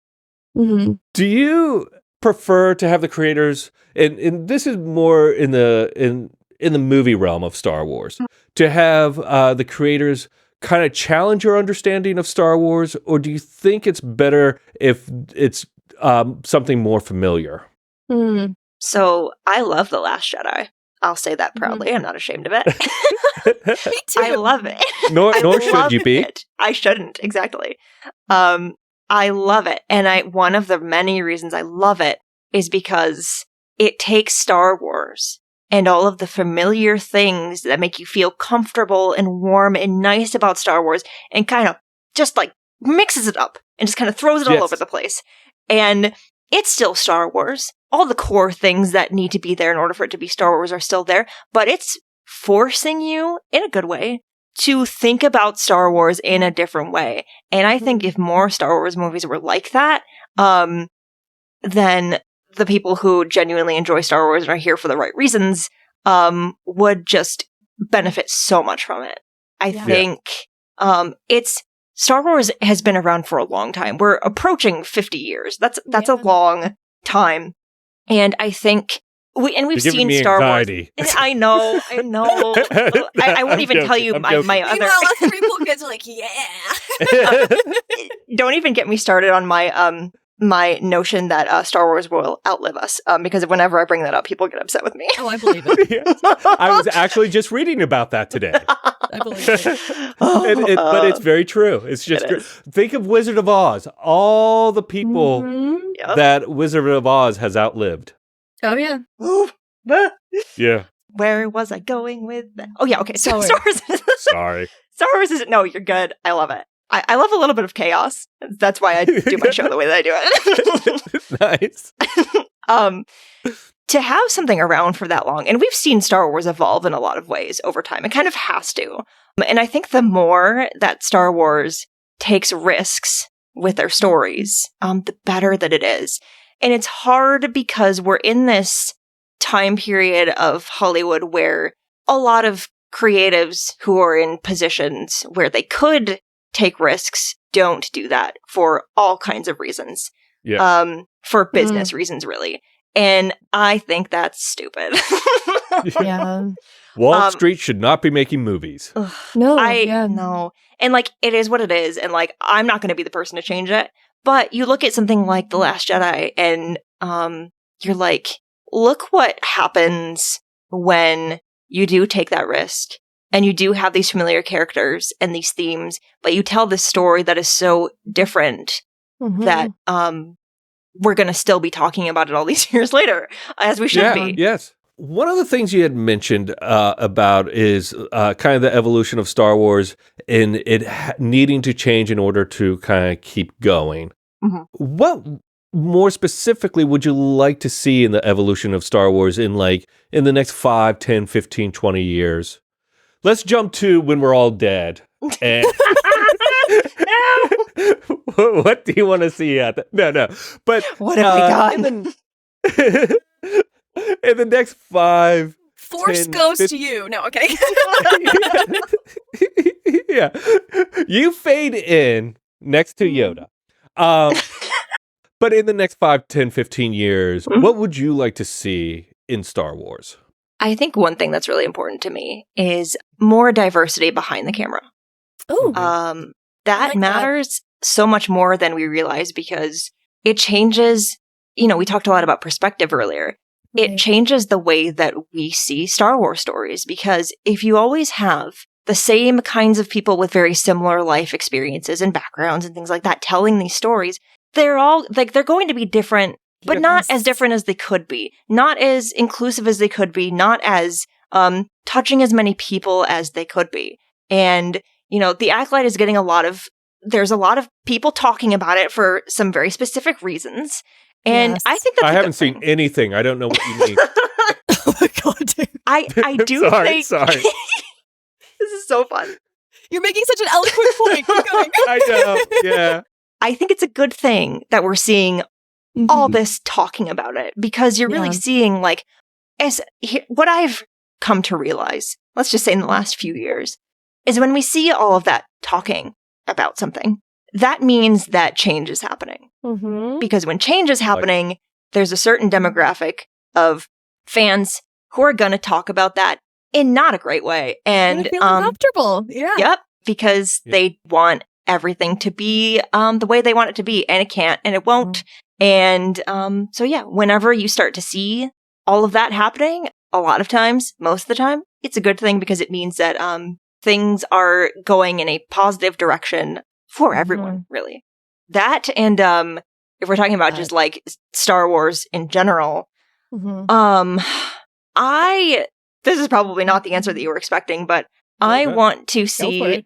C: Mm-hmm.
A: Do you prefer to have the creators, and this is more in the movie realm of Star Wars, to have the creators kind of challenge your understanding of Star Wars, or do you think it's better if it's something more familiar?
B: So I love The Last Jedi. I'll say that proudly. I'm not ashamed of it.
C: Me too.
B: I love it.
A: Nor should you be.
B: I shouldn't, exactly. I love it. And one of the many reasons I love it is because it takes Star Wars and all of the familiar things that make you feel comfortable and warm and nice about Star Wars and kind of just like mixes it up and just kind of throws it all over the place. And it's still Star Wars. All the core things that need to be there in order for it to be Star Wars are still there, but it's forcing you, in a good way, to think about Star Wars in a different way. And I think if more Star Wars movies were like that, then the people who genuinely enjoy Star Wars and are here for the right reasons would just benefit so much from it. I think Star Wars has been around for a long time. We're approaching 50 years. That's a long time. And I think we've seen Star
A: anxiety.
B: Wars. I know. I won't even tell you my other.
C: Meanwhile, us people kids are like, yeah.
B: Don't even get me started on my my notion that Star Wars will outlive us. Because whenever I bring that up, people get upset with me.
C: Oh, I believe it.
A: I was actually just reading about that today.
C: I believe it.
A: But it's very true. It's just think of Wizard of Oz. All the people that Wizard of Oz has outlived.
C: Oh, yeah.
A: Yeah.
B: Where was I going with that? Oh, yeah, okay. So
C: Sorry.
B: Star Wars.
A: Sorry.
B: Star Wars isn't. No, you're good. I love it. I love a little bit of chaos. That's why I do my show the way that I do it.
A: Nice.
B: To have something around for that long, and we've seen Star Wars evolve in a lot of ways over time. It kind of has to. And I think the more that Star Wars takes risks with their stories, the better that it is. And it's hard because we're in this time period of Hollywood where a lot of creatives who are in positions where they could take risks don't do that for all kinds of reasons.
A: Yeah.
B: For business reasons, really. And I think that's stupid.
C: Yeah.
A: Wall Street should not be making movies.
C: No.
B: No. And like, it is what it is. And like, I'm not going to be the person to change it. But you look at something like The Last Jedi and you're like, look what happens when you do take that risk and you do have these familiar characters and these themes, but you tell this story that is so different that we're going to still be talking about it all these years later, as we should be.
A: Yes. One of the things you had mentioned about is kind of the evolution of Star Wars and it needing to change in order to kind of keep going. What more specifically would you like to see in the evolution of Star Wars in the next 5, 10, 15, 20 years? Let's jump to when we're all dead. And what do you want to see at that? No. But
B: what have we done?
A: In the next 5,
C: Force
A: 10,
C: goes
A: 15,
C: to you. No, okay.
A: Yeah. You fade in next to Yoda. But in the next 5, 10, 15 years, what would you like to see in Star Wars?
B: I think one thing that's really important to me is more diversity behind the camera.
C: Oh.
B: That matters so much more than we realize because it changes, we talked a lot about perspective earlier.
C: Right.
B: It changes the way that we see Star Wars stories because if you always have the same kinds of people with very similar life experiences and backgrounds and things like that telling these stories, they're all they're going to be different, but not as different as they could be, not as inclusive as they could be, not as touching as many people as they could be. And, The Acolyte is getting there's a lot of people talking about it for some very specific reasons. And I think that's
A: I haven't seen anything. I don't know what you mean.
C: Oh my God, dude.
B: I do think...
A: Sorry.
B: This is so fun.
C: You're making such an eloquent point. Keep going.
A: I know, yeah.
B: I think it's a good thing that we're seeing all this talking about it because you're really seeing what I've come to realize, let's just say in the last few years, is when we see all of that talking about something, that means that change is happening. Because when change is happening, there's a certain demographic of fans who are going to talk about that in not a great way. And
C: feel uncomfortable. Yeah.
B: Yep. Because they want everything to be the way they want it to be, and it can't, and it won't. And whenever you start to see all of that happening, a lot of times, most of the time, it's a good thing because it means that things are going in a positive direction for everyone, really. That and if we're talking about just like Star Wars in general, this is probably not the answer that you were expecting, but I want to see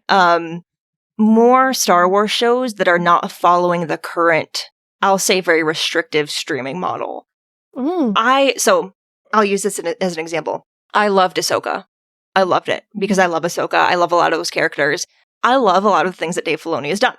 B: more Star Wars shows that are not following the current, I'll say, very restrictive streaming model. So I'll use this as an example. I loved Ahsoka. I loved it because I love Ahsoka. I love a lot of those characters. I love a lot of the things that Dave Filoni has done.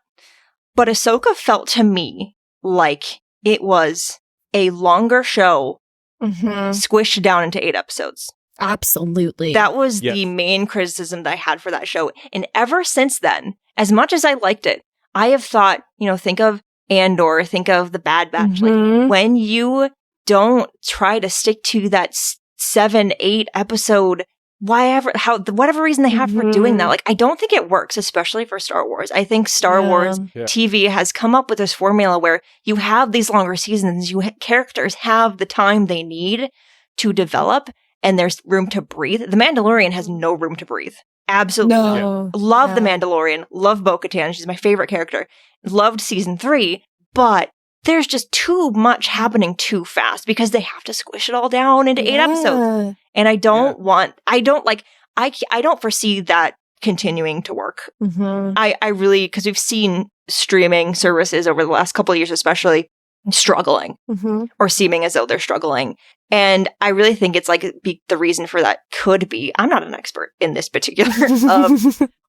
B: But Ahsoka felt to me like it was a longer show squished down into 8 episodes.
C: Absolutely.
B: That was the main criticism that I had for that show. And ever since then, as much as I liked it, I have thought, think of Andor, think of The Bad Batch. Like, when you don't try to stick to that 7, 8 episode, whatever reason they have for doing that, like, I don't think it works, especially for Star Wars. I think Star Wars TV has come up with this formula where you have these longer seasons, characters have the time they need to develop, and there's room to breathe. The Mandalorian has no room to breathe. Absolutely no. Love The Mandalorian. Love Bo-Katan. She's my favorite character. Loved season 3, but there's just too much happening too fast because they have to squish it all down into 8 episodes. And I don't foresee that continuing to work. I really, because we've seen streaming services over the last couple of years, especially, struggling or seeming as though they're struggling. And I really think it's like the reason for that could be, I'm not an expert in this particular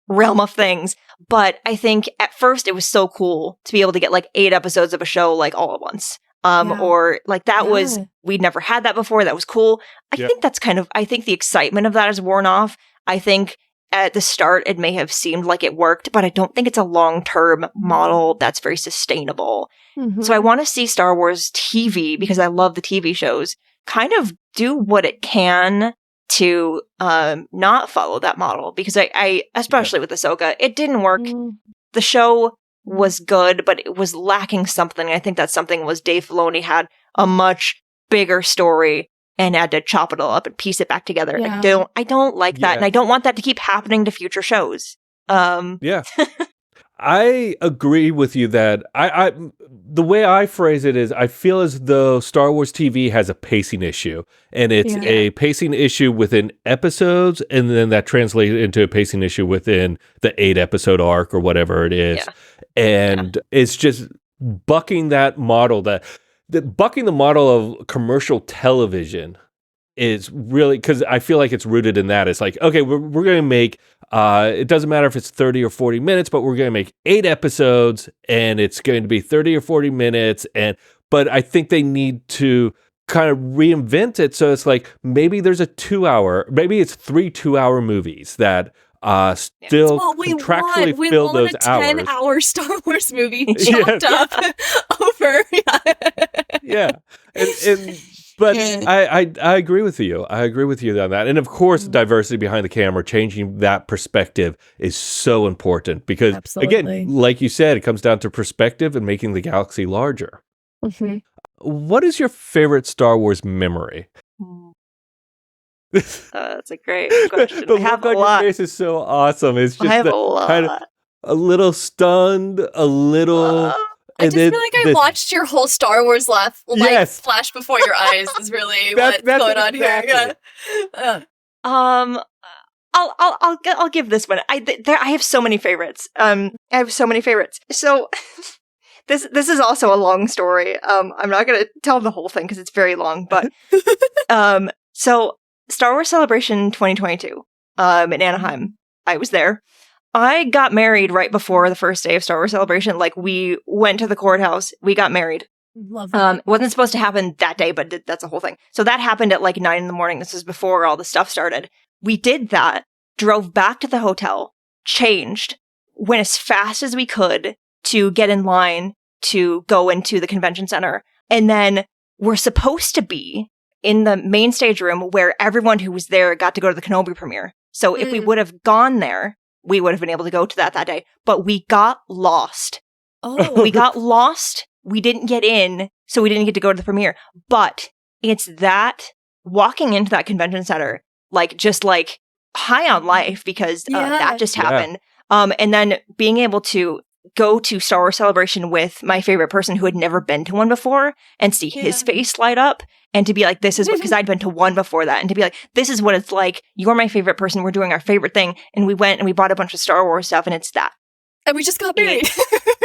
B: realm of things, but I think at first it was so cool to be able to get like 8 episodes of a show like all at once. or like that was, we'd never had that before. That was cool. I think that's I think the excitement of that has worn off. I think at the start, it may have seemed like it worked, but I don't think it's a long-term model that's very sustainable. So I want to see Star Wars TV, because I love the TV shows, kind of do what it can to not follow that model, because I especially with Ahsoka, it didn't work. The show was good, but it was lacking something. I think that something was Dave Filoni had a much bigger story and had to chop it all up and piece it back together. I don't like that, and I don't want that to keep happening to future shows.
A: I agree with you that I the way I phrase it is I feel as though Star Wars TV has a pacing issue, and it's a pacing issue within episodes, and then that translates into a pacing issue within the 8-episode arc or whatever it is. And it's just bucking that model, bucking the model of commercial television is really, because I feel like it's rooted in that. It's like, okay, we're going to make, it doesn't matter if it's 30 or 40 minutes, but we're going to make 8 episodes, and it's going to be 30 or 40 minutes. But I think they need to kind of reinvent it. So it's like, maybe there's maybe it's 3 2-hour movies that still contractually fill those hours.
C: We want a 10-hour Star Wars movie chopped up over.
A: But I agree with you. I agree with you on that. And of course, diversity behind the camera, changing that perspective is so important, because again, like you said, it comes down to perspective and making the galaxy larger. What is your favorite Star Wars memory?
B: That's a great question.
A: The look on your face is so awesome. It's just kind of a little stunned, a little.
C: I just feel like I watched your whole Star Wars life flash before your eyes. Is really what's going on here.
B: I'll give this one. I have so many favorites. So this is also a long story. I'm not going to tell the whole thing because it's very long. But so Star Wars Celebration 2022 in Anaheim. I was there. I got married right before the first day of Star Wars Celebration. Like, we went to the courthouse. We got married.
C: Love that.
B: It wasn't supposed to happen that day, but that's a whole thing. So that happened at like 9 a.m. This was before all the stuff started. We did that, drove back to the hotel, changed, went as fast as we could to get in line to go into the convention center. And then we're supposed to be in the main stage room where everyone who was there got to go to the Kenobi premiere. So if we would have gone there, we would have been able to go to that day. But we got lost. We got lost. We didn't get in, so we didn't get to go to the premiere. But it's that walking into that convention center, like, just like high on life, because that just happened. And then being able to go to Star Wars Celebration with my favorite person who had never been to one before and see his face light up, and to be like, this is what, because I'd been to one before that, and to be like, this is what it's like. You're my favorite person. We're doing our favorite thing. And we went and we bought a bunch of Star Wars stuff, and it's that.
C: And we just got married.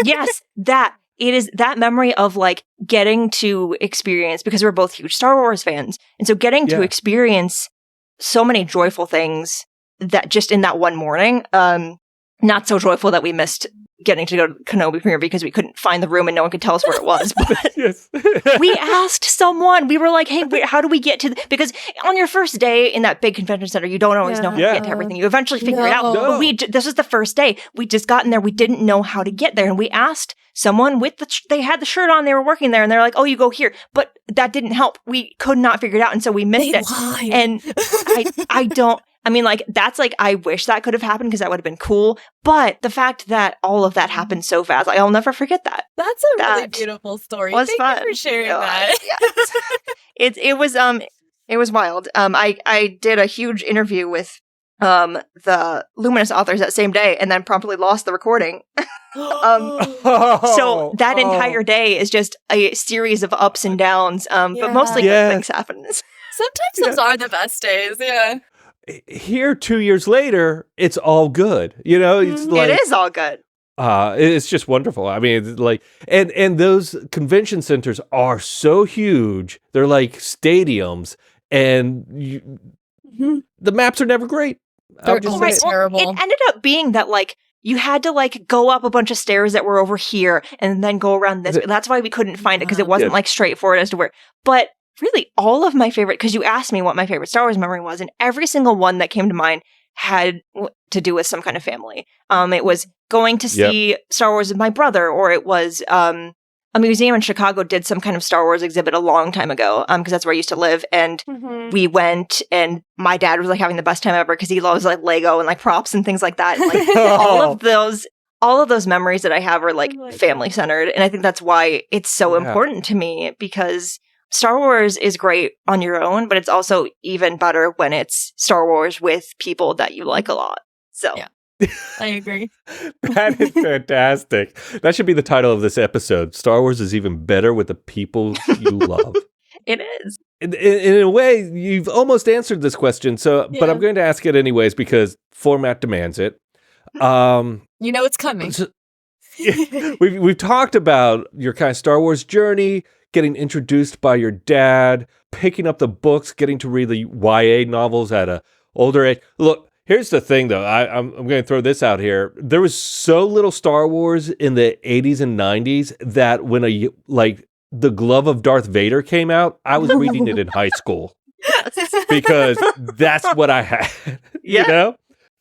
B: Yes, that. It is that memory of like getting to experience, because we're both huge Star Wars fans. And so getting to experience so many joyful things that just in that one morning, not so joyful that we missed getting to go to Kenobi premiere because we couldn't find the room and no one could tell us where it was. But we asked someone, we were like, hey, how do we get to because on your first day in that big convention center, you don't always know how to get to everything. You eventually figure it out. But this was the first day. We just got in there. We didn't know how to get there. And we asked someone with they had the shirt on, they were working there, and they're like, oh, you go here. But that didn't help. We could not figure it out. And so we missed it.
C: Lied.
B: And that's like, I wish that could have happened because that would have been cool. But the fact that all of that happened so fast, like, I'll never forget that.
C: That's a really beautiful story. Thank you for sharing that.
B: It was wild. I did a huge interview with the Luminous authors that same day, and then promptly lost the recording. So that entire day is just a series of ups and downs. But mostly good things happen.
C: Sometimes those are the best days. Yeah.
A: Here, 2 years later, it's all good. You know, it's like,
B: it is all good.
A: It's just wonderful. I mean, it's like, and those convention centers are so huge. They're like stadiums, and the maps are never great.
C: They're always terrible.
B: It ended up being that, like, you had to like go up a bunch of stairs that were over here and then go around this. That's why we couldn't find it, because it wasn't like straightforward as to where. But really, all of my favorite, because you asked me what my favorite Star Wars memory was, and every single one that came to mind had to do with some kind of family. It was going to see Star Wars with my brother, or it was a museum in Chicago did some kind of Star Wars exhibit a long time ago, because that's where I used to live. And we went, and my dad was like having the best time ever because he loves like Lego and like props and things like that. And, like all of those memories that I have are like family centered. And I think that's why it's so important to me, because Star Wars is great on your own, but it's also even better when it's Star Wars with people that you like a lot. So
C: I agree.
A: That is fantastic. That should be the title of this episode. Star Wars is even better with the people you love.
B: It is.
A: In a way, you've almost answered this question, but I'm going to ask it anyways because format demands it.
C: You know it's coming.
A: We've talked about your kind of Star Wars journey, getting introduced by your dad, picking up the books, getting to read the YA novels at an older age. Look, here's the thing, though. I'm going to throw this out here. There was so little Star Wars in the 80s and 90s that when the Glove of Darth Vader came out, I was reading it in high school because that's what I had. You know?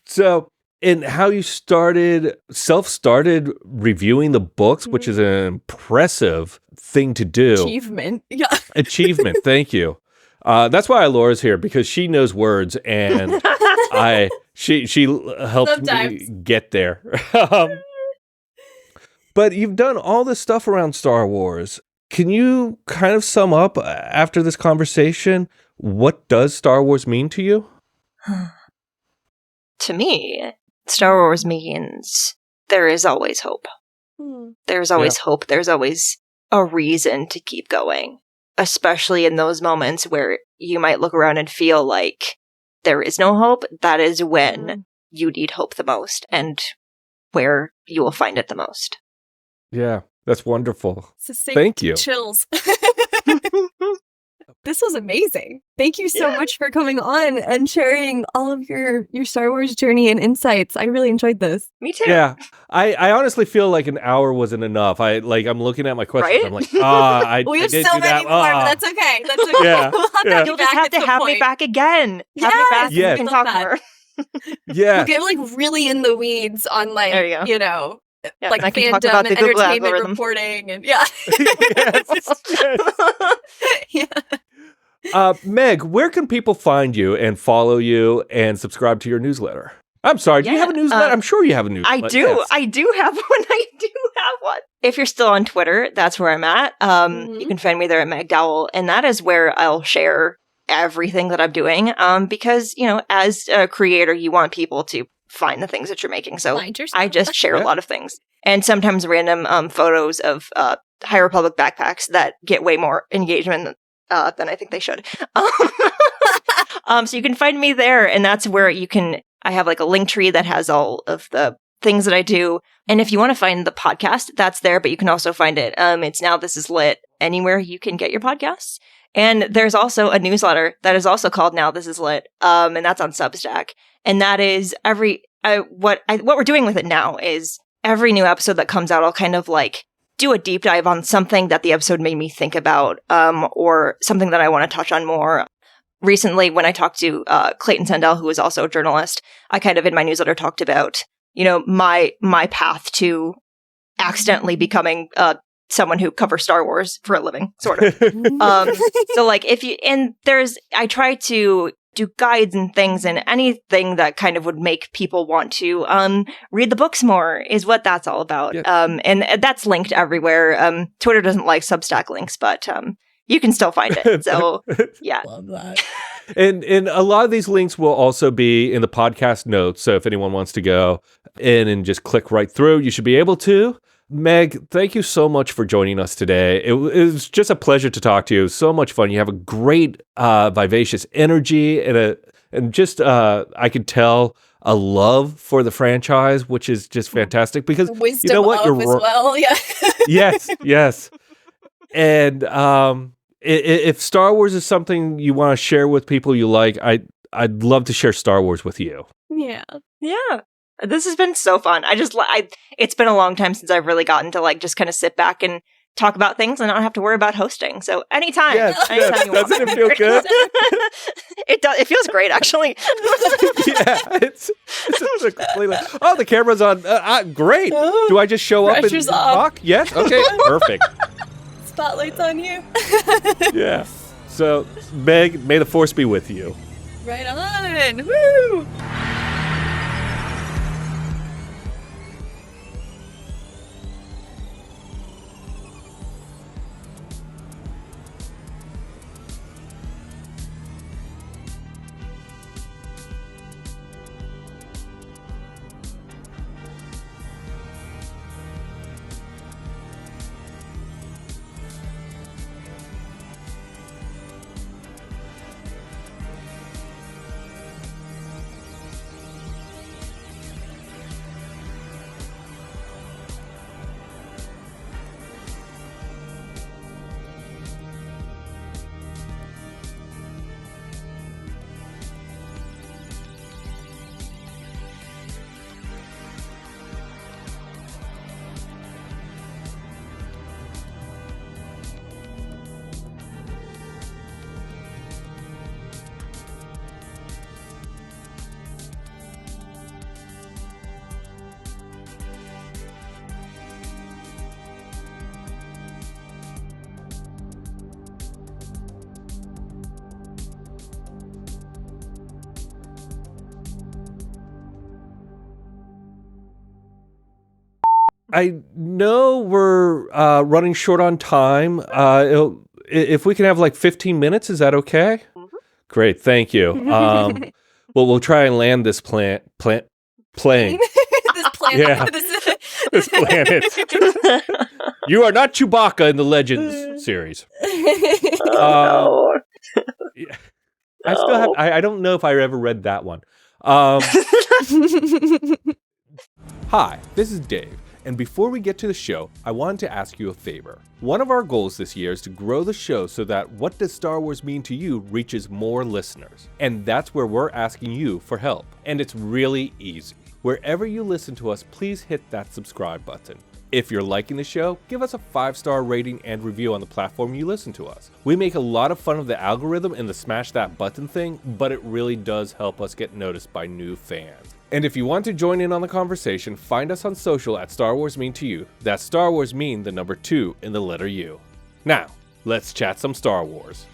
A: So, and how you self-started reviewing the books, which is an impressive thing to do.
C: Achievement. Yeah.
A: Achievement. Thank you. That's why Elora's here, because she knows words, and she helped me get there. But you've done all this stuff around Star Wars. Can you kind of sum up after this conversation, what does Star Wars mean to you?
B: To me, Star Wars means there is always hope. There's always hope. There's always a reason to keep going. Especially in those moments where you might look around and feel like there is no hope. That is when you need hope the most, and where you will find it the most.
A: Yeah, that's wonderful. Thank you.
C: Chills. This was amazing. Thank you so much for coming on and sharing all of your Star Wars journey and insights. I really enjoyed this.
B: Me too.
A: Yeah. I honestly feel like an hour wasn't enough. I'm looking at my questions. Right? I'm like,
C: we have
A: I
C: so many more, but that's okay. That's okay.
A: Yeah.
B: You'll just have to have me back again. Have me back so we can talk more.
A: Yeah.
C: We'll get like really in the weeds on like, you know, like
B: I can
C: fandom
B: talk about the
C: and
B: Google
C: entertainment
B: algorithm.
C: reporting and
A: Meg, where can people find you and follow you and subscribe to your newsletter? I'm sorry, do you have a newsletter? I'm sure you have a newsletter.
B: I do.
A: Yes.
B: I do have one. If you're still on Twitter, that's where I'm at. You can find me there at Meg Dowell, and that is where I'll share everything that I'm doing. Because, you know, as a creator, you want people to find the things that you're making. So I just share a lot of things. And sometimes random photos of High Republic backpacks that get way more engagement than I think they should. So you can find me there, and that's where I have like a link tree that has all of the things that I do. And if you want to find the podcast, that's there, but you can also find it. It's Now This Is Lit anywhere you can get your podcasts. And there's also a newsletter that is also called Now This Is Lit. And that's on Substack. And that is what we're doing with it now is every new episode that comes out, I'll kind of like do a deep dive on something that the episode made me think about, or something that I want to touch on more. Recently, when I talked to Clayton Sandell, who is also a journalist, I kind of in my newsletter talked about, you know, my path to accidentally becoming someone who covers Star Wars for a living, sort of. So like I try to do guides and things, and anything that kind of would make people want to read the books more is what that's all about. Yeah. And that's linked everywhere. Twitter doesn't like Substack links, but you can still find it. So yeah.
C: Love that.
A: And a lot of these links will also be in the podcast notes. So if anyone wants to go in and just click right through, you should be able to. Meg, thank you so much for joining us today. It was just a pleasure to talk to you. It was so much fun. You have a great, vivacious energy and just I could tell a love for the franchise, which is just fantastic because
C: wisdom
A: you know what?
C: You're as well. Yeah.
A: Yes. And if Star Wars is something you want to share with people you like, I'd love to share Star Wars with you.
C: Yeah.
B: Yeah. This has been so fun. It's been a long time since I've really gotten to like just kind of sit back and talk about things and not have to worry about hosting. So anytime. Anytime you want.
A: Doesn't it feel good?
B: It does. It feels great, actually.
A: Yeah, it's a completely. Oh, the camera's on. Great. Do I just show up and
C: Pressure's off.
A: talk? Yes. Okay. Perfect.
C: Spotlight's on you.
A: Yeah. So, Meg, may the force be with you.
C: Right on. Woo!
A: I know we're running short on time. If we can have like 15 minutes, is that okay? Mm-hmm. Great, thank you. Well, we'll try and land this plane.
C: This planet.
A: Yeah. This planet. You are not Chewbacca in the Legends series.
B: No.
A: Yeah. I still have. I don't know if I ever read that one. Hi, this is Dave. And before we get to the show, I wanted to ask you a favor. One of our goals this year is to grow the show so that What Does Star Wars Mean to You reaches more listeners. And that's where we're asking you for help. And it's really easy. Wherever you listen to us, please hit that subscribe button. If you're liking the show, give us a 5-star rating and review on the platform you listen to us. We make a lot of fun of the algorithm and the smash that button thing, but it really does help us get noticed by new fans. And if you want to join in on the conversation, find us on social at Star Wars Mean to You. That's Star Wars Mean, the number 2 in the letter U. Now, let's chat some Star Wars.